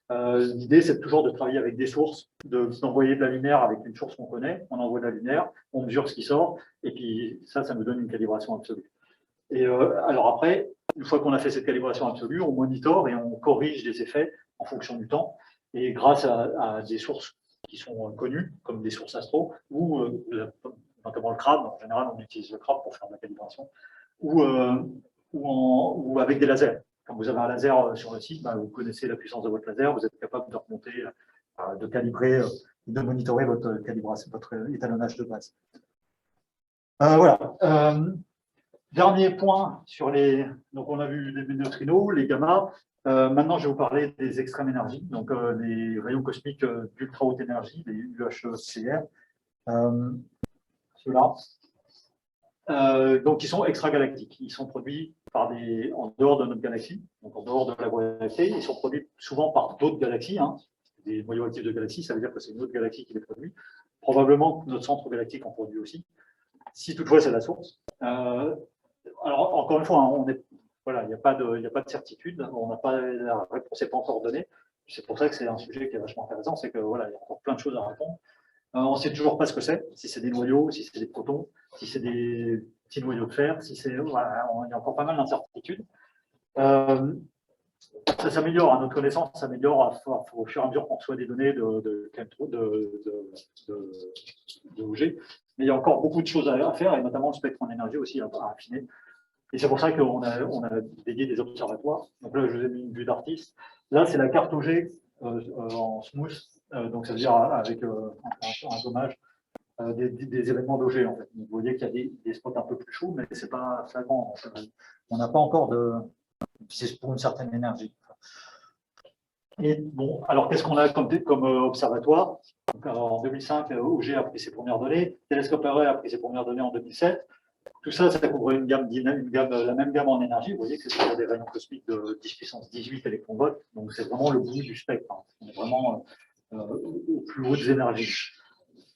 L'idée, c'est toujours de travailler avec des sources, d'envoyer de la lumière avec une source qu'on connaît, on envoie de la lumière, on mesure ce qui sort, et puis ça nous donne une calibration absolue. Et alors après, une fois qu'on a fait cette calibration absolue, on monitore et on corrige des effets en fonction du temps, et grâce à des sources qui sont connues, comme des sources astro, ou notamment le CRAB, en général on utilise le CRAB pour faire de la calibration, ou avec des lasers. Quand vous avez un laser sur le site, vous connaissez la puissance de votre laser, vous êtes capable de remonter, de calibrer, de monitorer votre calibration, votre étalonnage de base. Voilà. Dernier point sur les. Donc, on a vu les neutrinos, les gamma. Maintenant, je vais vous parler des extrêmes énergies, donc les rayons cosmiques d'ultra haute énergie, les UHCR. Ceux-là. Donc, ils sont extragalactiques. Ils sont produits en dehors de notre galaxie, donc en dehors de la Voie lactée. Ils sont produits souvent par d'autres galaxies. Hein. Des noyaux actifs de galaxies, ça veut dire que c'est une autre galaxie qui les produit. Probablement que notre centre galactique en produit aussi, si toutefois c'est la source. Alors, encore une fois, hein, il n'y a pas de certitude. On n'a pas la réponse n'est pas encore donnée. C'est pour ça que c'est un sujet qui est vachement intéressant, c'est que voilà, il y a encore plein de choses à répondre. On ne sait toujours pas ce que c'est, si c'est des noyaux, si c'est des protons, si c'est des petits noyaux de fer, si c'est. Voilà, il y a encore pas mal d'incertitudes. Ça s'améliore, notre connaissance s'améliore au fur et à mesure qu'on reçoit des données de OG. Mais il y a encore beaucoup de choses à faire, et notamment le spectre en énergie aussi à affiner. Et c'est pour ça qu'on a dédié des observatoires. Donc là, je vous ai mis une vue d'artiste. Là, c'est la carte OG en smooth. Donc, ça veut dire avec un gommage des événements d'OG, en fait. Donc, vous voyez qu'il y a des spots un peu plus chauds, mais ce n'est pas flagrant. On n'a pas encore de. C'est pour une certaine énergie. Et bon, alors qu'est-ce qu'on a comme observatoire? Donc, en 2005, OG a pris ses premières données. Télescope Array a pris ses premières données en 2007. Tout ça, ça couvre la même gamme en énergie. Vous voyez que c'est des rayons cosmiques de 10 puissance 18 électronvolts. Donc, c'est vraiment le bout du spectre. Hein. On est vraiment aux plus hautes énergies.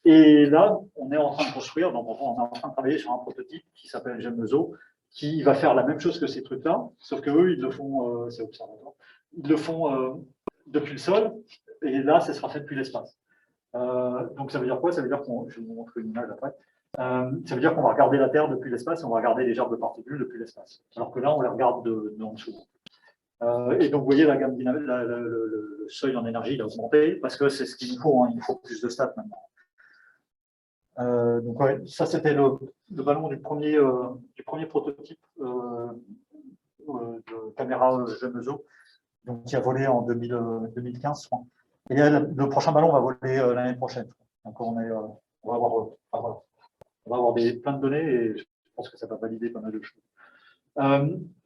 Et là, on est en train de construire, donc on est en train de travailler sur un prototype qui s'appelle GEMESO, qui va faire la même chose que ces trucs-là, sauf qu'eux, ils le font, c'est observatoire, ils le font depuis le sol, et là, ça sera fait depuis l'espace. Donc, ça veut dire quoi? Ça veut dire qu'on, je vais vous montrer une image après, ça veut dire qu'on va regarder la Terre depuis l'espace et on va regarder les gerbes de particules depuis l'espace. Alors que là, on les regarde d'en dessous. Et donc, vous voyez, la gamme dynamique, le seuil en énergie, il a augmenté parce que c'est ce qu'il nous faut. Hein, il nous faut plus de stats maintenant. Donc, ouais, ça, c'était le ballon du premier prototype de caméra GEMESO, donc qui a volé en 2015, je crois. Et le prochain ballon va voler l'année prochaine. Donc on va avoir, enfin, voilà. On va avoir plein de données et je pense que ça va valider pas mal de choses.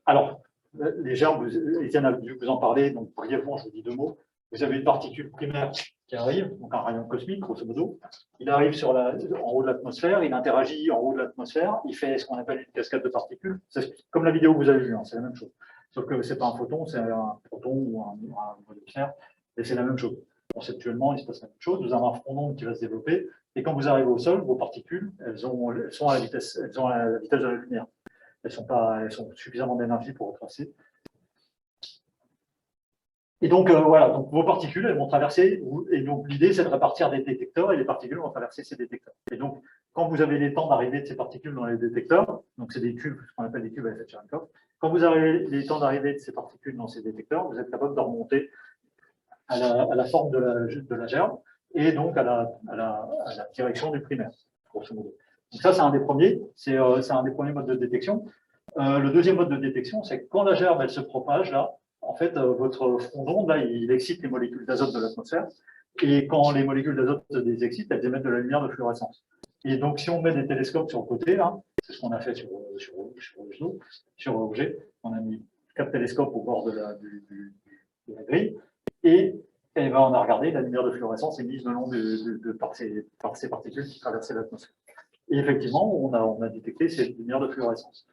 Alors, les gerbes, Étienne a dû vous en parler, donc brièvement, je vous dis deux mots. Vous avez une particule primaire qui arrive, donc un rayon cosmique, grosso modo. Il arrive en haut de l'atmosphère, il interagit en haut de l'atmosphère, il fait ce qu'on appelle une cascade de particules. C'est comme la vidéo que vous avez vue, hein, c'est la même chose. Sauf que ce n'est pas un photon, c'est un proton ou un moléculaire, et c'est la même chose. Conceptuellement, il se passe la même chose. Vous avez un front d'onde qui va se développer, et quand vous arrivez au sol, vos particules, elles sont à la vitesse de la lumière. Elles sont suffisamment d'énergie pour retracer. Et donc, voilà, donc vos particules, elles vont traverser, et donc l'idée, c'est de répartir des détecteurs, et les particules vont traverser ces détecteurs. Et donc, quand vous avez les temps d'arrivée de ces particules dans les détecteurs, donc c'est des cubes, ce qu'on appelle des cubes à effet de Cherenkov, quand vous avez les temps d'arrivée de ces particules dans ces détecteurs, vous êtes capable de remonter à la forme de la gerbe, et donc à la direction du primaire, grosso modo. Donc ça, c'est un des premiers, c'est un des premiers modes de détection. Le deuxième mode de détection, c'est que quand la gerbe, elle se propage, là, en fait, votre front d'onde, là, il excite les molécules d'azote de l'atmosphère, et quand les molécules d'azote se désexcitent, elles émettent de la lumière de fluorescence. Et donc, si on met des télescopes sur le côté, là, c'est ce qu'on a fait sur l'objet, on a mis 4 télescopes au bord de la grille, et ben, on a regardé la lumière de fluorescence émise le long par ces particules qui traversaient l'atmosphère. Et effectivement, on a détecté ces lumières de fluorescence.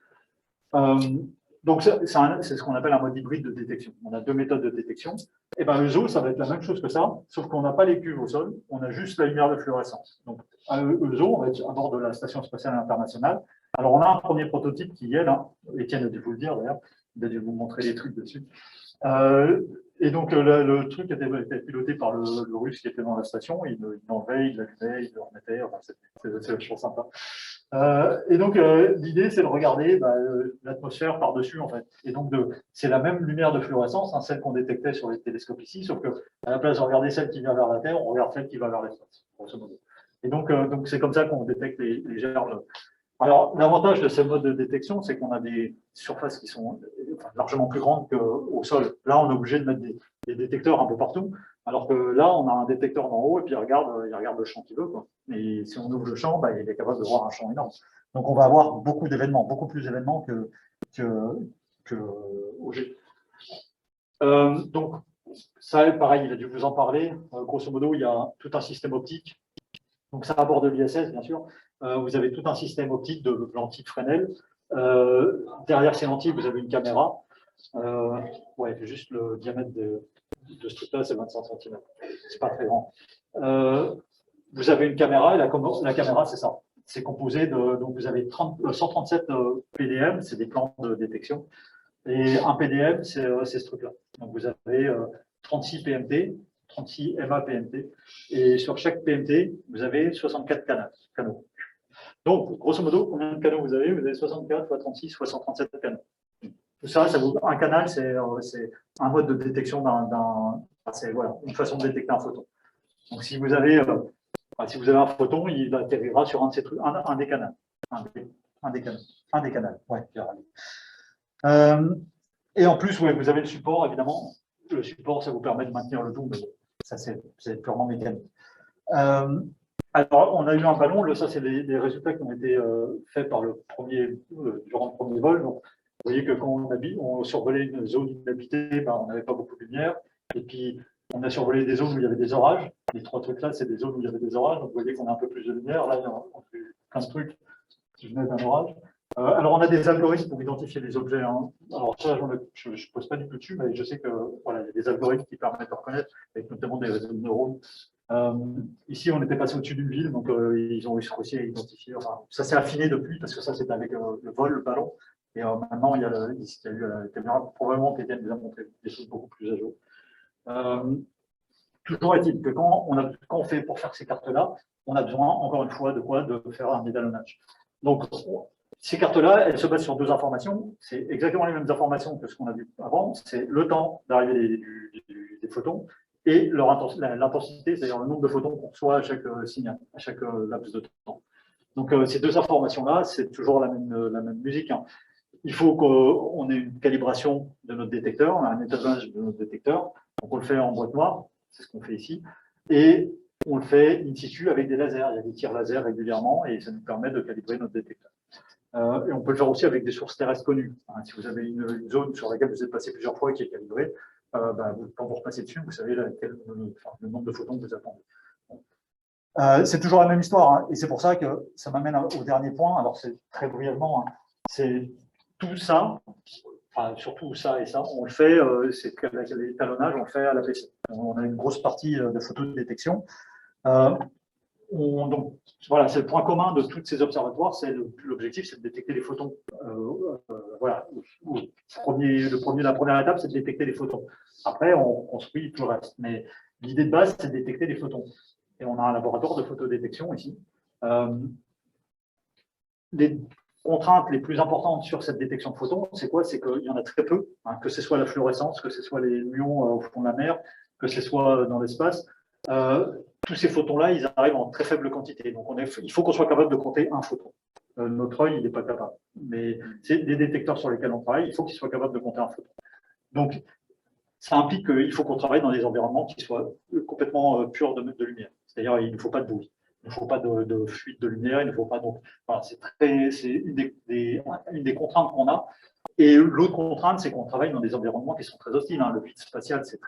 Donc, c'est ce qu'on appelle un mode hybride de détection. On a deux méthodes de détection. Et bien, ESO, ça va être la même chose que ça, sauf qu'on n'a pas les cuves au sol, on a juste la lumière de fluorescence. Donc, à ESO, on va être à bord de la Station spatiale internationale. Alors, on a un premier prototype qui est là. Étienne a dû vous le dire d'ailleurs, il a dû vous montrer les trucs dessus. Et donc, le truc était piloté par le Russe qui était dans la station. Il l'enlevait, il l'allumait, il le remettait. Enfin, c'est vachement sympa. Et donc, l'idée, c'est de regarder l'atmosphère par-dessus, en fait. Et donc, c'est la même lumière de fluorescence, hein, celle qu'on détectait sur les télescopes ici, sauf qu'à la place de regarder celle qui vient vers la Terre, on regarde celle qui va vers l'espace, grosso modo. Et donc, c'est comme ça qu'on détecte les gerbes. Alors, l'avantage de ce mode de détection, c'est qu'on a des surfaces qui sont largement plus grandes qu'au sol. Là, on est obligé de mettre des détecteurs un peu partout, alors que là, on a un détecteur d'en haut et puis il regarde le champ qu'il veut, quoi. Et si on ouvre le champ, il est capable de voir un champ énorme. Donc, on va avoir beaucoup d'événements, beaucoup plus d'événements que OG. Donc, ça, pareil, il a dû vous en parler. Grosso modo, il y a tout un système optique. Donc, ça aborde l'ISS, bien sûr. Vous avez tout un système optique de lentilles Fresnel. Derrière ces lentilles, vous avez une caméra. Ouais, juste le diamètre de ce truc-là, c'est 25 cm. C'est pas très grand. Vous avez une caméra, et la caméra, c'est ça. C'est composé de. Donc, vous avez 137 PDM, c'est des plans de détection. Et un PDM, c'est ce truc-là. Donc, vous avez 36 PMT, 36 MA-PMT. Et sur chaque PMT, vous avez 64 canaux. Donc, grosso modo, combien de canaux vous avez? Vous avez 64 fois 36 fois 137 canaux. Tout ça, un canal, c'est un mode de détection c'est une façon de détecter un photon. Donc, si vous avez un photon, il atterrira sur un de ces trucs, un des canaux. Un des canaux. Ouais, et en plus, vous avez le support, évidemment. Le support, ça vous permet de maintenir le tout, mais ça, c'est purement mécanique. Alors, on a eu un ballon, ça, c'est les résultats qui ont été faits par durant le premier vol. Donc, vous voyez que quand on survolait une zone inhabitée, on n'avait pas beaucoup de lumière. Et puis, on a survolé des zones où il y avait des orages. Les trois trucs-là, c'est des zones où il y avait des orages. Donc, vous voyez qu'on a un peu plus de lumière. Là, on a vu plein de trucs qui venaient d'un orage. Alors, on a des algorithmes pour identifier les objets. Hein. Alors, ça, je ne pose pas du tout dessus, mais je sais que il y a des algorithmes qui permettent de reconnaître, avec notamment des réseaux de neurones. Ici, on était passé au-dessus d'une ville, donc ils ont réussi à identifier. Enfin, ça s'est affiné depuis, parce que ça, c'est avec le vol, le ballon. Et maintenant, il y a eu la caméra, probablement qu'Étienne nous a montré des choses beaucoup plus à jour. Toujours est-il que quand on fait pour faire ces cartes-là, on a besoin, encore une fois, de faire un étalonnage. Donc, ces cartes-là, elles se basent sur deux informations. C'est exactement les mêmes informations que ce qu'on a vu avant. C'est le temps d'arrivée des photons et l'intensité, c'est-à-dire le nombre de photons qu'on reçoit à chaque signal, à chaque laps de temps. Donc, ces deux informations-là, c'est toujours la même musique. Hein. Il faut qu'on ait une calibration de notre détecteur, un étalonnage de notre détecteur. Donc, on le fait en boîte noire, c'est ce qu'on fait ici. Et on le fait in situ avec des lasers. Il y a des tirs laser régulièrement et ça nous permet de calibrer notre détecteur. Et on peut le faire aussi avec des sources terrestres connues. Hein, si vous avez une zone sur laquelle vous êtes passé plusieurs fois et qui est calibrée, quand vous repassez dessus, vous savez le nombre de photons que vous attendez. C'est toujours la même histoire, hein, et c'est pour ça que ça m'amène au dernier point. Alors, c'est très brièvement, hein, c'est tout ça, enfin, surtout ça et ça, on le fait, c'est l'étalonnage, on le fait à la PC. On a une grosse partie de photos de détection. Donc, voilà, c'est le point commun de tous ces observatoires, c'est l'objectif, c'est de détecter les photons. Voilà, la première étape, c'est de détecter les photons. Après, on construit tout le reste. Mais l'idée de base, c'est de détecter les photons. Et on a un laboratoire de photodétection ici. Les contraintes les plus importantes sur cette détection de photons, c'est quoi? C'est qu'il y en a très peu, hein, que ce soit la fluorescence, que ce soit les muons au fond de la mer, que ce soit dans l'espace. Tous ces photons-là, ils arrivent en très faible quantité. Donc, il faut qu'on soit capable de compter un photon. Notre œil, il n'est pas capable. Mais c'est des détecteurs sur lesquels on travaille, il faut qu'ils soient capables de compter un photon. Donc, ça implique qu'il faut qu'on travaille dans des environnements qui soient complètement purs de lumière. C'est-à-dire, il ne faut pas de bruit, il ne faut pas de fuite de lumière, il ne faut pas. Donc, voilà, c'est une des contraintes qu'on a. Et l'autre contrainte, c'est qu'on travaille dans des environnements qui sont très hostiles. Hein. Le vide spatial, c'est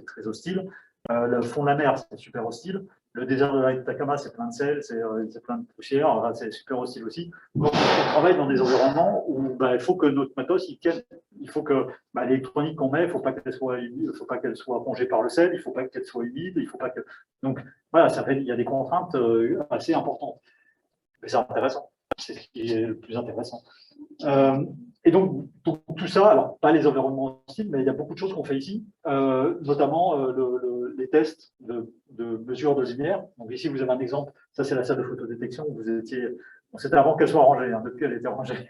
très hostile. Le fond de la mer, c'est super hostile. Le désert de l'Atacama, c'est plein de sel, c'est plein de poussière, c'est super hostile aussi. Donc, on travaille dans des environnements où il faut que notre matos, il tienne. Il faut que l'électronique qu'on met, il ne faut pas qu'elle soit plongée par le sel, il ne faut pas qu'elle soit humide, il faut pas que. Donc, voilà, il y a des contraintes assez importantes. Mais c'est intéressant. C'est ce qui est le plus intéressant. Et donc, tout ça, alors pas les environnements hostiles, mais il y a beaucoup de choses qu'on fait ici, notamment les tests de mesure de lumière. Donc ici, vous avez un exemple, ça c'est la salle de photodétection où vous étiez, bon, c'était avant qu'elle soit rangée, hein, depuis elle était rangée.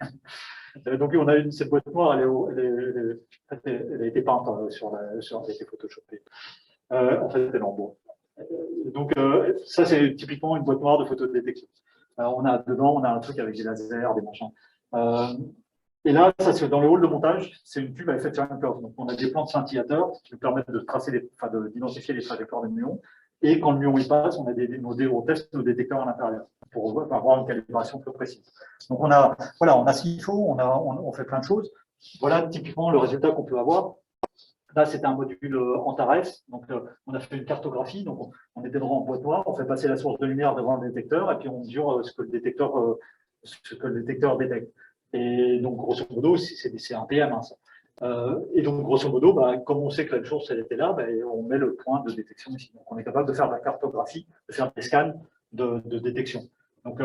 Donc on a cette boîte noire, elle a été peinte elle a été photoshopée. En fait, elle est en bois. Donc ça c'est typiquement une boîte noire de photodétection. Alors, dedans, on a un truc avec des lasers, des machins. Et là, ça c'est dans le hall de montage, c'est une tube avec fait sur un corps. Donc, on a des plans de scintillateurs qui nous permettent de d'identifier les trajectoires des muons. Et quand le muon y passe, on teste nos détecteurs à l'intérieur pour avoir une calibration plus précise. Donc, on a ce qu'il faut, on fait plein de choses. Voilà typiquement le résultat qu'on peut avoir. Là, c'était un module Antares. Donc, on a fait une cartographie. Donc, on était devant en boîte noire. On fait passer la source de lumière devant le détecteur et puis on mesure ce que le détecteur détecte. Et donc, grosso modo, c'est un PM. Hein, ça. Et donc, grosso modo, comme on sait que la source elle était là, on met le point de détection ici. Donc, on est capable de faire de la cartographie, de faire des scans de détection. Donc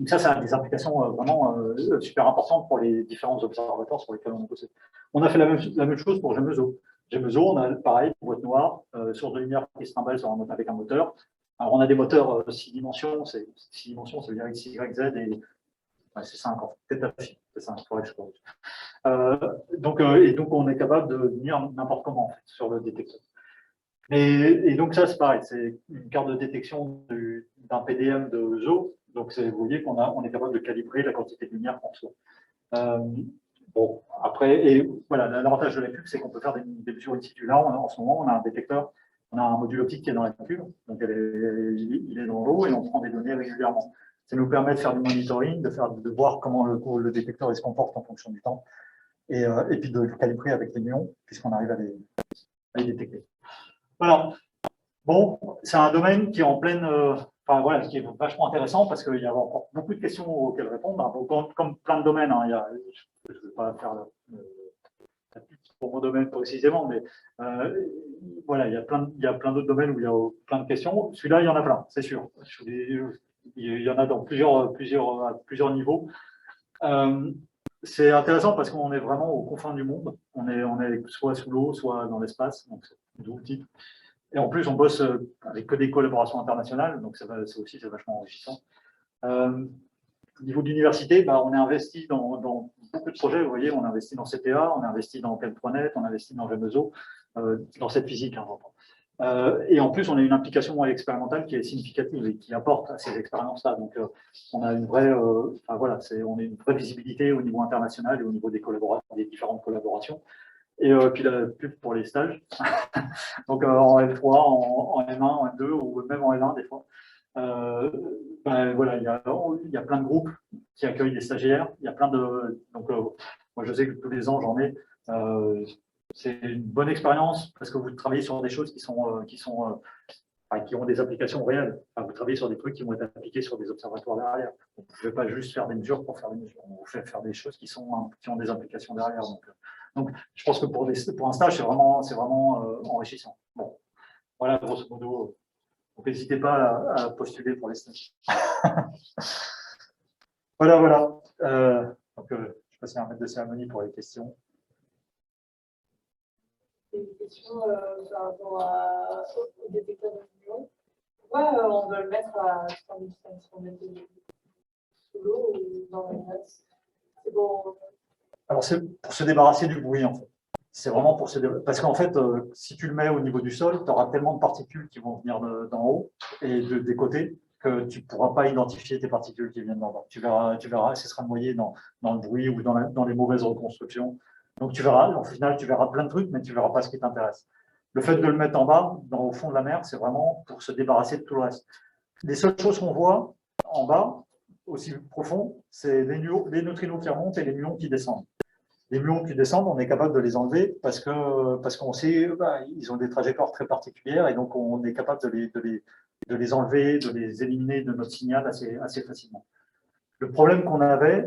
ça, ça a des implications vraiment super importantes pour les différents observatoires sur lesquels on a bossé. On a fait la même chose pour Gemezo. Gemezo, on a pareil, une boîte noire, source de lumière qui se trimballe avec un moteur. Alors, on a des moteurs 6 dimensions, 6 dimensions, ça veut dire X, Y, Z, et c'est 5 en fait, c'est 5, il faudrait que je corrige. Et donc, on est capable de venir n'importe comment en fait, sur le détecteur. Et donc, ça, c'est pareil, c'est une carte de détection d'un PDM de ZO. Donc, vous voyez qu'on est capable de calibrer la quantité de lumière qu'on reçoit. Bon, après, et voilà, l'avantage de la cube, c'est qu'on peut faire des mesures in situ. Là, en ce moment, on a un détecteur, on a un module optique qui est dans la cube, donc il est dans l'eau et on prend des données régulièrement. Ça nous permet de faire du monitoring, de voir comment le détecteur se comporte en fonction du temps, et puis de le calibrer avec les muons, puisqu'on arrive à les détecter. Voilà. Bon, c'est un domaine qui est en pleine. Qui est vachement intéressant parce qu'il y a encore beaucoup de questions auxquelles répondre. Comme plein de domaines, hein, je ne vais pas faire pour mon domaine précisément, mais voilà, il y a plein d'autres domaines où il y a plein de questions. Celui-là, il y en a plein, c'est sûr. Il y en a dans à plusieurs niveaux. C'est intéressant parce qu'on est vraiment aux confins du monde. On est soit sous l'eau, soit dans l'espace, donc d'où le titre. Et en plus, on bosse avec que des collaborations internationales, donc c'est vachement enrichissant. Au niveau de l'université, on est investi dans beaucoup de projets. Vous voyez, on a investi dans CTA, on a investi dans Chem3Net, on a investi dans Gemezo, dans cette physique. Hein, et en plus, on a une implication expérimentale qui est significative et qui apporte à ces expériences-là. Donc, on a une vraie, on a une vraie visibilité au niveau international et au niveau des différentes collaborations. Et puis la pub pour les stages. Donc en L3, en M1, en M2 ou même en L1 des fois. Voilà, il y a plein de groupes qui accueillent des stagiaires. Il y a plein de. Donc, moi, je sais que tous les ans, j'en ai. C'est une bonne expérience parce que vous travaillez sur des choses qui ont des applications réelles. Enfin, vous travaillez sur des trucs qui vont être appliqués sur des observatoires derrière. Vous ne pouvez pas juste faire des mesures pour faire des mesures. On vous fait faire des choses qui ont des applications derrière. Donc je pense que pour un stage, c'est vraiment enrichissant. Bon, voilà, grosso modo. Donc, n'hésitez pas à postuler pour les stages. Voilà. Donc, je vais passer un maître de cérémonie pour les questions. Des questions par rapport au détecteur de fusion. Pourquoi on doit le mettre à 3500 mètres sous l'eau ou dans la glace? C'est bon. Alors, c'est pour se débarrasser du bruit, en fait. C'est vraiment pour se débarrasser. Parce qu'en fait, si tu le mets au niveau du sol, tu auras tellement de particules qui vont venir d'en haut et des côtés que tu ne pourras pas identifier tes particules qui viennent d'en bas. Tu verras, ce sera noyé dans le bruit ou dans les mauvaises reconstructions. Donc, tu verras, au final, tu verras plein de trucs, mais tu ne verras pas ce qui t'intéresse. Le fait de le mettre en bas, au fond de la mer, c'est vraiment pour se débarrasser de tout le reste. Les seules choses qu'on voit en bas, aussi profond, c'est les neutrinos qui remontent et les muons qui descendent. Les muons qui descendent, on est capable de les enlever parce qu'on sait ils ont des trajectoires très particulières et donc on est capable de les enlever, de les éliminer de notre signal assez facilement. Le problème qu'on avait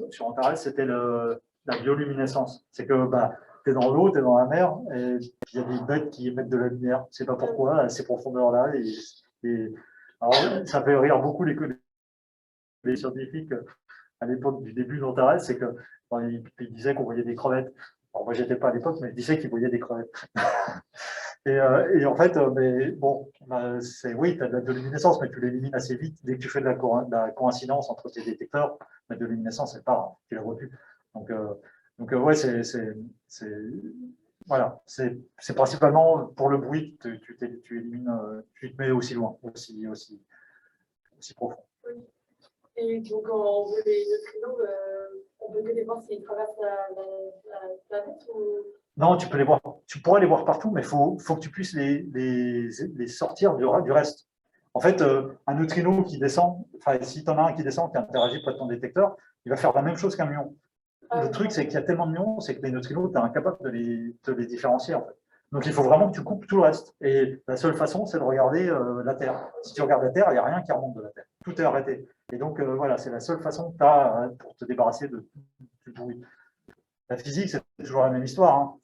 sur Antares, c'était la bioluminescence. C'est que tu es dans l'eau, tu es dans la mer, et il y a des bêtes qui émettent de la lumière. Je ne sais pas pourquoi, à ces profondeurs-là. Alors, ça fait rire beaucoup les scientifiques à l'époque du début d'Antares, c'est que ils disaient qu'on voyait des crevettes. Alors, moi, j'étais pas à l'époque, mais ils disaient qu'ils voyaient des crevettes. et en fait, oui, tu as de la luminescence, mais tu l'élimines assez vite. Dès que tu fais de la coïncidence entre tes détecteurs, la de luminescence, elle part, tu la vois plus. Donc ouais, voilà, c'est principalement pour le bruit, tu élimines, tu te mets aussi loin, aussi profond. Oui. Et donc, quand on veut les neutrinos, on peut que les voir s'ils traversent la planète ou... Non, tu peux les voir. Tu pourras les voir partout, mais il faut que tu puisses les sortir du reste. En fait, un neutrino qui descend, si tu en as un qui descend, qui interagit près de ton détecteur, il va faire la même chose qu'un muon. Le truc, c'est qu'il y a tellement de muons, c'est que les neutrinos, tu es incapable de les différencier, en fait. Donc, il faut vraiment que tu coupes tout le reste. Et la seule façon, c'est de regarder la Terre. Si tu regardes la Terre, il n'y a rien qui remonte de la Terre. Tout est arrêté. Et donc, voilà, c'est la seule façon que tu as pour te débarrasser du bruit. La physique, c'est toujours la même histoire. Hein.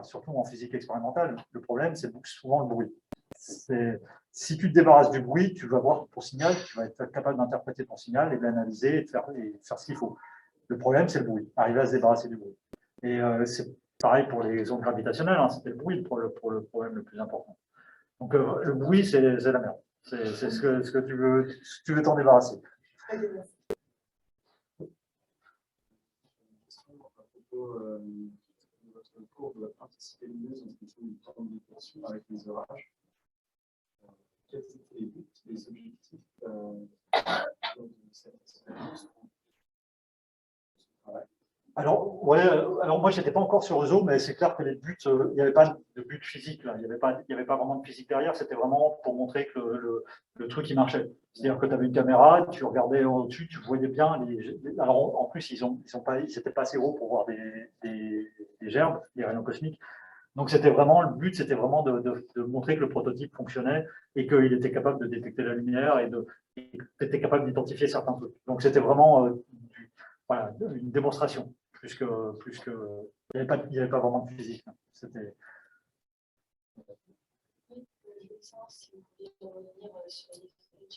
Surtout en physique expérimentale, le problème, c'est souvent le bruit. Si tu te débarrasses du bruit, tu vas voir ton signal, tu vas être capable d'interpréter ton signal et de l'analyser et de faire ce qu'il faut. Le problème, c'est le bruit, arriver à se débarrasser du bruit. Et c'est pareil pour les ondes gravitationnelles, hein, c'était le bruit pour le problème le plus important. Donc le bruit, c'est la merde. C'est ce que tu veux t'en débarrasser. Votre cours de la intensité lumineuse en fonction du temps de détection avec les orages. Quels étaient les buts, les objectifs de cette expérience? Alors moi, je n'étais pas encore sur réseau, mais c'est clair que les buts, il n'y avait pas de but physique, là. Il n'y avait pas vraiment de physique derrière, c'était vraiment pour montrer que le truc, il marchait. C'est-à-dire que tu avais une caméra, tu regardais au-dessus, tu voyais bien alors, en plus, ils n'étaient pas assez gros pour voir des gerbes, des rayons cosmiques. Donc, le but, c'était vraiment de montrer que le prototype fonctionnait et qu'il était capable de détecter la lumière et était capable d'identifier certains trucs. Donc, c'était vraiment une démonstration. Plus que il n'y avait pas vraiment de physique. C'était. Je veux savoir si vous pouvez revenir sur les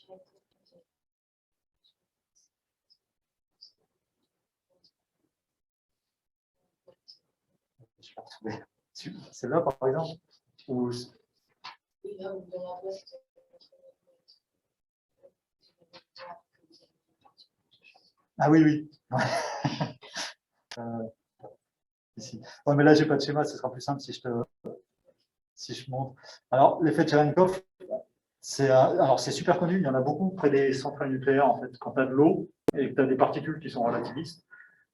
C'est là, par exemple ou... Ah oui. Ici. Ouais, mais là, j'ai pas de schéma, ce sera plus simple si je montre. Alors, l'effet de Cherenkov, c'est super connu, il y en a beaucoup près des centrales nucléaires, en fait, quand tu as de l'eau et que tu as des particules qui sont relativistes.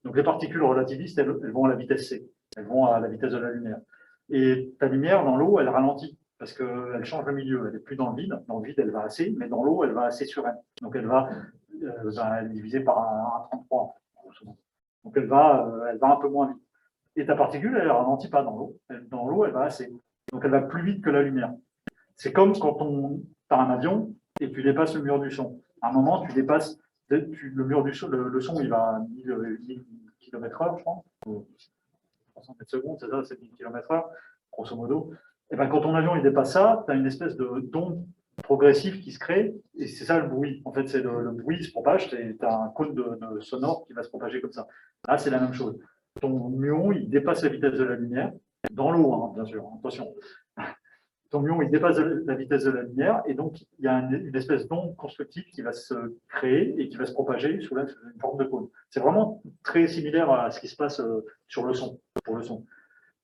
Donc, les particules relativistes, elles vont à la vitesse C. Elles vont à la vitesse de la lumière. Et ta lumière, dans l'eau, elle ralentit, parce qu'elle change le milieu. Elle n'est plus dans le vide. Dans le vide, elle va assez, mais dans l'eau, elle va assez sur elle. Donc, elle va diviser par un 33. Donc, elle va un peu moins vite. Et ta particule, elle ne ralentit pas dans l'eau. Dans l'eau, elle va assez. Donc, elle va plus vite que la lumière. C'est comme quand tu as un avion et tu dépasses le mur du son. À un moment, tu dépasses le mur du son, le son, il va à 1000 km/h, je pense. 300 mètres secondes, c'est ça, c'est 1000 km/h, grosso modo. Et ben, quand ton avion il dépasse ça, tu as une espèce d'onde progressive qui se crée, et c'est ça le bruit. En fait, c'est le bruit se propage, tu as un cône de sonore qui va se propager comme ça. Là, c'est la même chose. Ton muon, il dépasse la vitesse de la lumière, dans l'eau, hein, bien sûr, attention. Ton muon, il dépasse la vitesse de la lumière, et donc il y a une espèce d'onde constructive qui va se créer et qui va se propager sous une forme de cône. C'est vraiment très similaire à ce qui se passe sur le son, pour le son.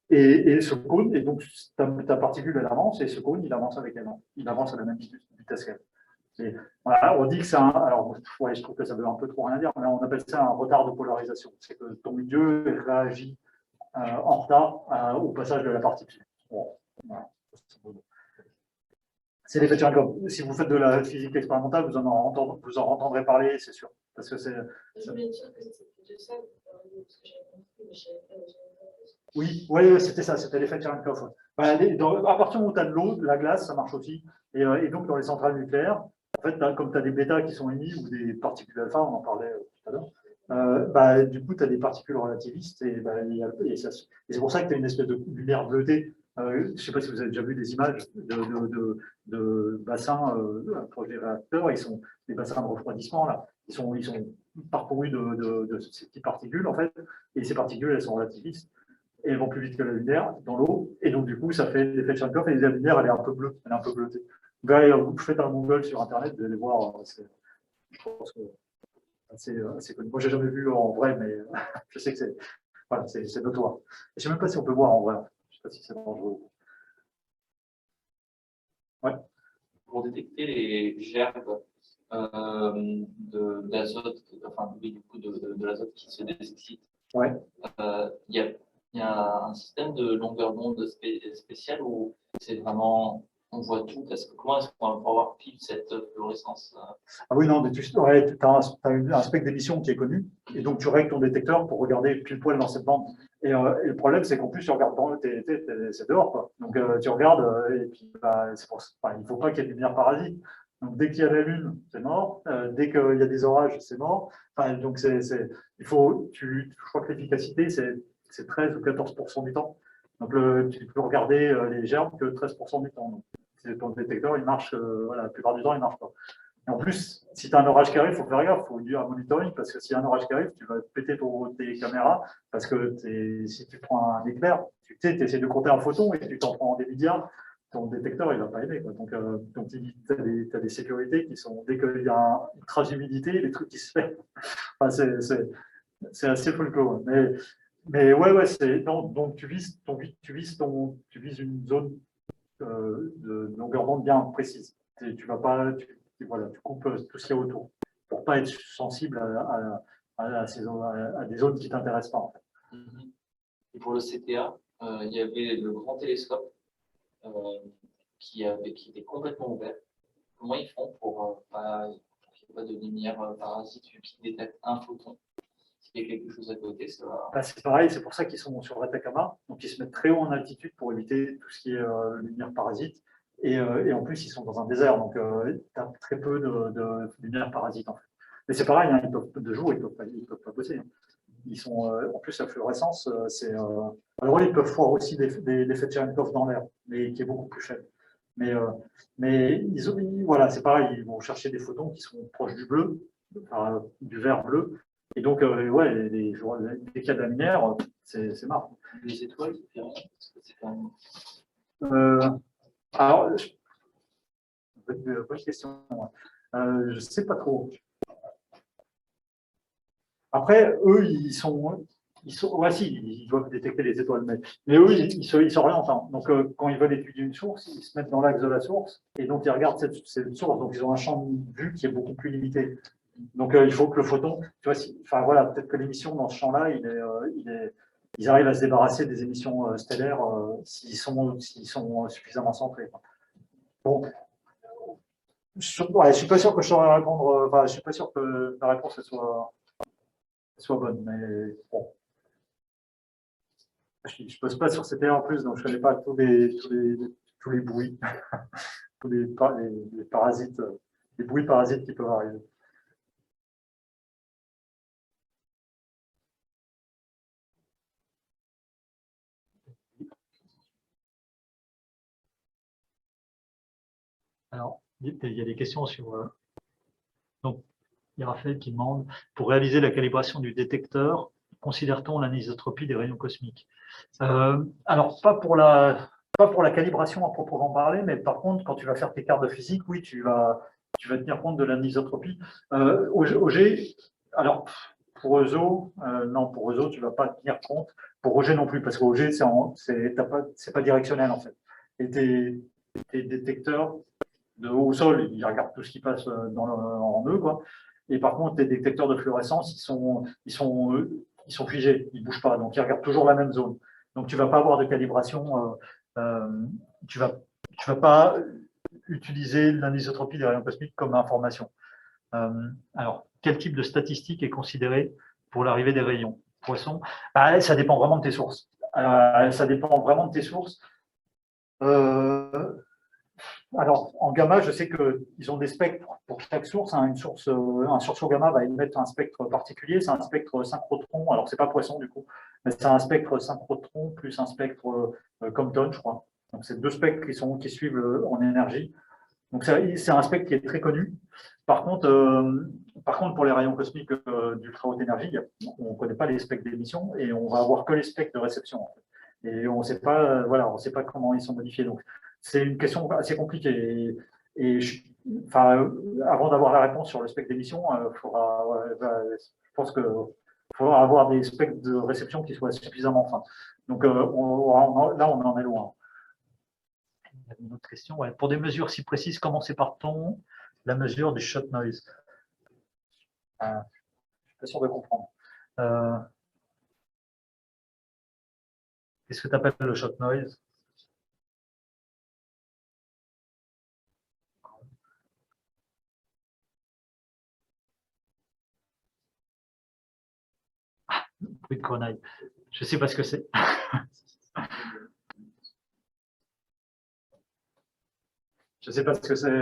Et ce cône, et donc ta particule, elle avance, et ce cône, il avance avec elle. Il avance à la même vitesse qu'elle. Et voilà, on dit que c'est un. Alors, ouais, je trouve que ça veut un peu trop rien dire, mais on appelle ça un retard de polarisation. C'est que ton milieu réagit en retard au passage de la particule. Bon, voilà. C'est l'effet Cherenkov. Si vous faites de la physique expérimentale, vous en entendrez parler, c'est sûr. Parce que c'est. Je voulais dire que c'était de ça que vous parliez, parce que j'avais compris, mais je savais pas. Oui, ouais, c'était ça, c'était l'effet Cherenkov. Ouais. À partir où tu as de l'eau, de la glace, ça marche aussi. Et donc, dans les centrales nucléaires, en fait, comme tu as des bêtas qui sont émis ou des particules alpha, on en parlait tout à l'heure, du coup, tu as des particules relativistes et c'est pour ça que tu as une espèce de lumière bleutée. Je ne sais pas si vous avez déjà vu des images de bassins proches des réacteurs, ils sont des bassins de refroidissement, là. Ils sont parcourus de ces petites particules, en fait, et ces particules, elles sont relativistes. Et elles vont plus vite que la lumière dans l'eau, et donc du coup, ça fait l'effet Cherenkov, et la lumière, elle est un peu bleue, elle est un peu bleutée. Vous faites un Google sur Internet, vous allez voir, je pense que c'est connu. Moi, j'ai jamais vu en vrai, mais je sais que c'est notoire. Et je ne sais même pas si on peut voir en vrai. Je ne sais pas si c'est dangereux. Ouais. Pour détecter les gerbes d'azote, enfin du coup de l'azote qui se dessicite, Ouais. Il y a un système de longueur d'onde spécial où c'est vraiment, on voit tout. Comment est-ce qu'on va pouvoir pile cette fluorescence? Ah oui, non, mais tu as un spectre d'émission qui est connu, et donc tu règles ton détecteur pour regarder pile poil dans cette bande. Et le problème, c'est qu'en plus, tu regardes c'est dehors, quoi. Donc tu regardes, et puis il ne faut pas qu'il y ait de lumière parasite. Donc dès qu'il y a la lune, c'est mort. Dès qu'il y a des orages, c'est mort. Enfin, donc je crois que l'efficacité, c'est 13 ou 14% du temps. Donc tu peux regarder les gerbes que 13% du temps. Donc, ton détecteur, il marche, la plupart du temps, il ne marche pas. Et en plus, si tu as un orage qui arrive, il faut faire gaffe, il faut dire un monitoring, parce que s'il y a un orage qui arrive, tu vas péter tes caméras, parce que si tu prends un éclair, tu essaies de compter un photon et tu t'en prends des milliards, ton détecteur, il ne va pas aimer. Quoi. Donc tu as des sécurités qui sont, dès qu'il y a une trace d'humidité, les trucs qui se font. Enfin, c'est assez folklore. Mais ouais, donc tu vises une zone de longueur d'onde bien précise. Tu vas pas, tu coupes tout ce qu'il y a autour pour pas être sensible à des zones qui t'intéressent pas. En fait. Et pour le CTA, il y avait le grand télescope qui était complètement ouvert. Comment ils font pour qu'il n'y ait pas de lumière parasite qui détecte un photon? S'il y a quelque chose à côté, ça va. C'est pareil, c'est pour ça qu'ils sont sur Atacama, donc ils se mettent très haut en altitude pour éviter tout ce qui est lumière parasite. Et en plus, ils sont dans un désert, donc tu as très peu de lumière parasite. En fait. Mais c'est pareil, hein, de jour, ils ne peuvent pas bosser. Hein. Ils sont, en plus, la fluorescence, alors ils peuvent voir aussi l'effet de Cherenkov dans l'air, mais qui est beaucoup plus faible. Mais voilà, c'est pareil, ils vont chercher des photons qui sont proches du bleu, du vert bleu. Et donc, ouais, dès qu'il y a de la lumière, c'est marrant. Les étoiles, c'est quand même. Alors, bonne question. Je ne sais pas trop. Après, eux, ouais, si, ils doivent détecter les étoiles, mais eux, ils s'orientent. Hein. Donc, quand ils veulent étudier une source, ils se mettent dans l'axe de la source, et donc ils regardent cette source. Donc, ils ont un champ de vue qui est beaucoup plus limité. Donc, il faut que le photon, tu vois, enfin voilà, peut-être que l'émission dans ce champ-là, il ils arrivent à se débarrasser des émissions stellaires s'ils sont suffisamment centrés, quoi. Bon, je suis pas sûr que je saurais répondre, enfin, je suis pas sûr que la réponse elle soit bonne, mais bon. Je ne pose pas sur CTA en plus, donc je ne connais pas tous les bruits, tous les parasites, les bruits parasites qui peuvent arriver. Alors, il y a des questions sur. Donc, il y a Raphaël qui demande, pour réaliser la calibration du détecteur, considère-t-on l'anisotropie des rayons cosmiques? Alors, pas pour la calibration à proprement parler, mais par contre, quand tu vas faire tes cartes de physique, oui, tu vas tenir compte de l'anisotropie. Auger, alors, pour ESO, non, pour ESO, tu ne vas pas tenir compte. Pour Auger non plus, parce qu'Auger, c'est pas directionnel, en fait. Et tes détecteurs de haut au sol, ils regardent tout ce qui passe en eux, quoi. Et par contre, les détecteurs de fluorescence, ils sont figés, ils ne bougent pas, donc ils regardent toujours la même zone. Donc tu ne vas pas avoir de calibration, tu vas pas utiliser l'anisotropie des rayons cosmiques comme information. Alors, quel type de statistique est considéré pour l'arrivée des rayons? Poisson, ça dépend vraiment de tes sources. Ça dépend vraiment de tes sources. Alors, en gamma, je sais qu'ils ont des spectres pour chaque source. Hein, un sursaut gamma va émettre un spectre particulier. C'est un spectre synchrotron. Alors, c'est pas Poisson, du coup, mais c'est un spectre synchrotron plus un spectre Compton, je crois. Donc, c'est deux spectres qui suivent en énergie. Donc, c'est un spectre qui est très connu. Par contre, pour les rayons cosmiques d'ultra haute énergie, on ne connaît pas les spectres d'émission et on va avoir que les spectres de réception. En fait. Et on ne sait pas, on sait pas comment ils sont modifiés. Donc, c'est une question assez compliquée. Avant d'avoir la réponse sur le spectre d'émission, je pense qu'il faudra avoir des spectres de réception qui soient suffisamment fins. Donc, là, on en est loin. Il y a une autre question. Ouais. Pour des mesures si précises, comment sépare-t-on la mesure du shot noise? Je ne suis pas sûr de comprendre. Qu'est-ce que tu appelles le shot noise? Bruit de grenaille. Je ne sais pas ce que c'est. Je ne sais pas ce que c'est.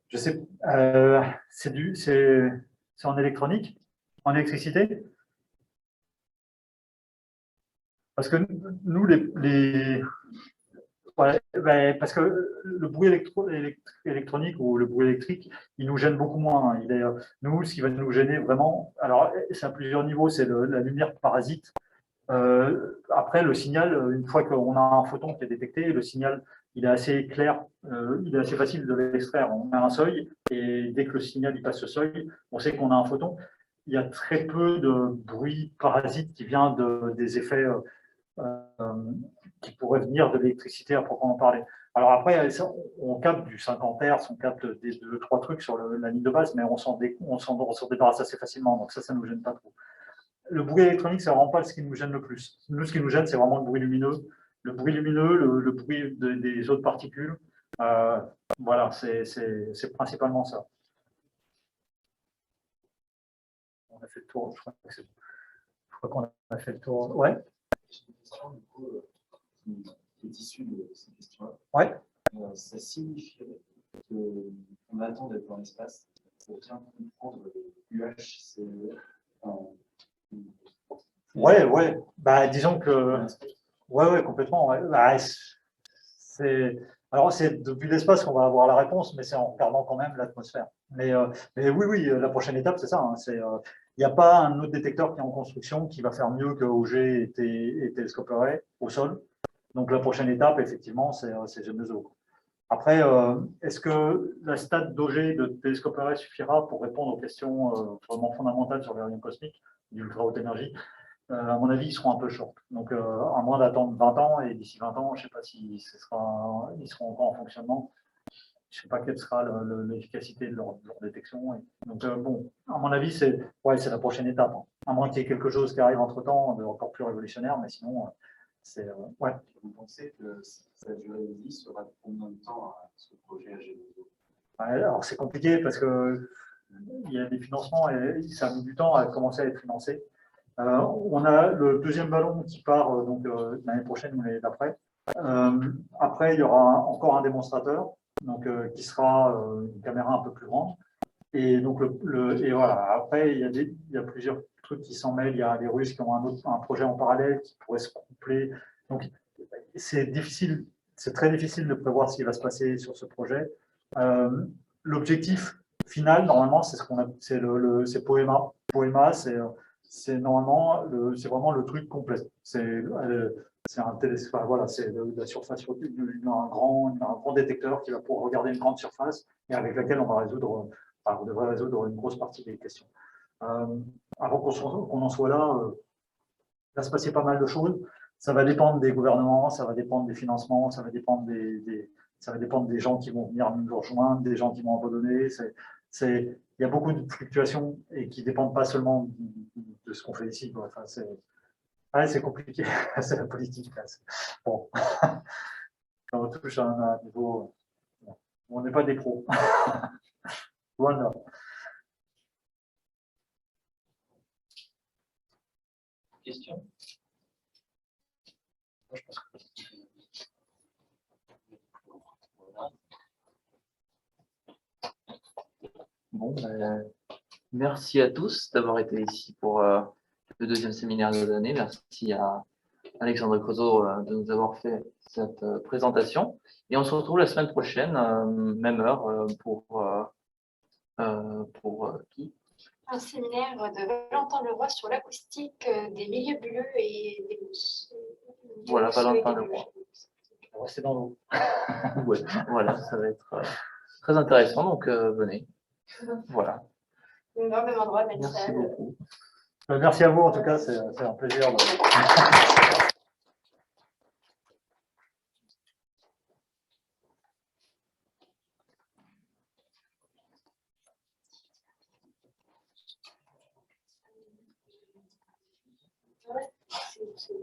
Je sais. C'est en électronique, en électricité. Parce que nous, parce que le bruit électronique ou le bruit électrique, il nous gêne beaucoup moins. Nous, ce qui va nous gêner vraiment, alors c'est à plusieurs niveaux, c'est la lumière parasite. Après, le signal, une fois qu'on a un photon qui est détecté, le signal, il est assez clair, il est assez facile de l'extraire. On a un seuil, et dès que le signal il passe ce seuil, on sait qu'on a un photon. Il y a très peu de bruit parasite qui vient des effets qui pourraient venir de l'électricité à proprement parler. Alors après, on capte du 50 Hz, on capte des 2-3 trucs sur la ligne de base, mais on s'en débarrasse assez facilement, donc ça ne nous gêne pas trop. Le bruit électronique, c'est vraiment pas ce qui nous gêne le plus. Nous, ce qui nous gêne, c'est vraiment le bruit lumineux. Le bruit lumineux, le bruit des autres particules. Voilà, c'est principalement ça. On a fait le tour, je crois qu'on a fait le tour. Ouais. J'ai une question, du coup, qui est issue de ces questions-là. Ouais. Ça signifierait qu'on attend d'être dans l'espace pour bien comprendre l'UHCE. Ouais. Disons que. Ouais, complètement. Ouais. Alors, c'est depuis l'espace qu'on va avoir la réponse, mais c'est en regardant quand même l'atmosphère. Mais oui, la prochaine étape, c'est ça. Hein, il n'y a pas un autre détecteur qui est en construction qui va faire mieux que Auger et Telescope Array au sol. Donc, la prochaine étape, effectivement, c'est GMESO. Après, est-ce que la stade d'Auger de Telescope Array suffira pour répondre aux questions vraiment fondamentales sur les rayons cosmiques d'ultra haute énergie? À mon avis, ils seront un peu short. Donc, à moins d'attendre 20 ans, et d'ici 20 ans, je ne sais pas si ils seront encore en fonctionnement. je ne sais pas quelle sera l'efficacité de leur détection. Donc, bon, à mon avis, c'est la prochaine étape, hein. À moins qu'il y ait quelque chose qui arrive entre-temps, encore plus révolutionnaire, mais sinon, c'est... ouais. Vous pensez que sa durée de vie sera de combien de temps à ce projet AG2O? Alors, c'est compliqué parce que il y a des financements et ça a mis du temps à commencer à être financé. On a le deuxième ballon qui part donc l'année prochaine ou l'année d'après. Après, il y aura encore un démonstrateur donc, qui sera une caméra un peu plus grande. Et donc, et voilà. Après, il y a plusieurs trucs qui s'en mêlent. Il y a les Russes qui ont un projet en parallèle qui pourrait se coupler. Donc, c'est difficile, c'est très difficile de prévoir ce qui va se passer sur ce projet. L'objectif final, normalement, c'est ce qu'on a, c'est Poema. Poema, c'est normalement, c'est vraiment le truc complet. C'est un télescope, voilà, c'est la surface, un grand détecteur qui va pouvoir regarder une grande surface et avec laquelle on va résoudre, on devrait résoudre une grosse partie des questions. Avant qu'on en soit là, il va se passer pas mal de choses. Ça va dépendre des gouvernements, ça va dépendre des financements, ça va dépendre ça va dépendre des gens qui vont venir nous rejoindre, des gens qui vont abandonner. Il y a beaucoup de fluctuations et qui ne dépendent pas seulement de ce qu'on fait ici. Enfin, c'est compliqué, c'est la politique. Bon. Quand on touche à un niveau, on n'est pas des pros. Voilà. Question? Moi, je pense que Voilà. Bon, merci à tous d'avoir été ici pour le deuxième séminaire de l'année. Merci à Alexandre Creusot de nous avoir fait cette présentation. Et on se retrouve la semaine prochaine, même heure, pour qui? Un séminaire de Valentin Leroy sur l'acoustique des milieux bleus et des mousses. Voilà, Valentin Leroy. On va rester dans l'eau. Ouais, voilà, ça va être très intéressant, donc venez. Voilà. Au même endroit, même Merci salle. beaucoup. Merci à vous, en tout cas, c'est un plaisir. Ouais, c'est-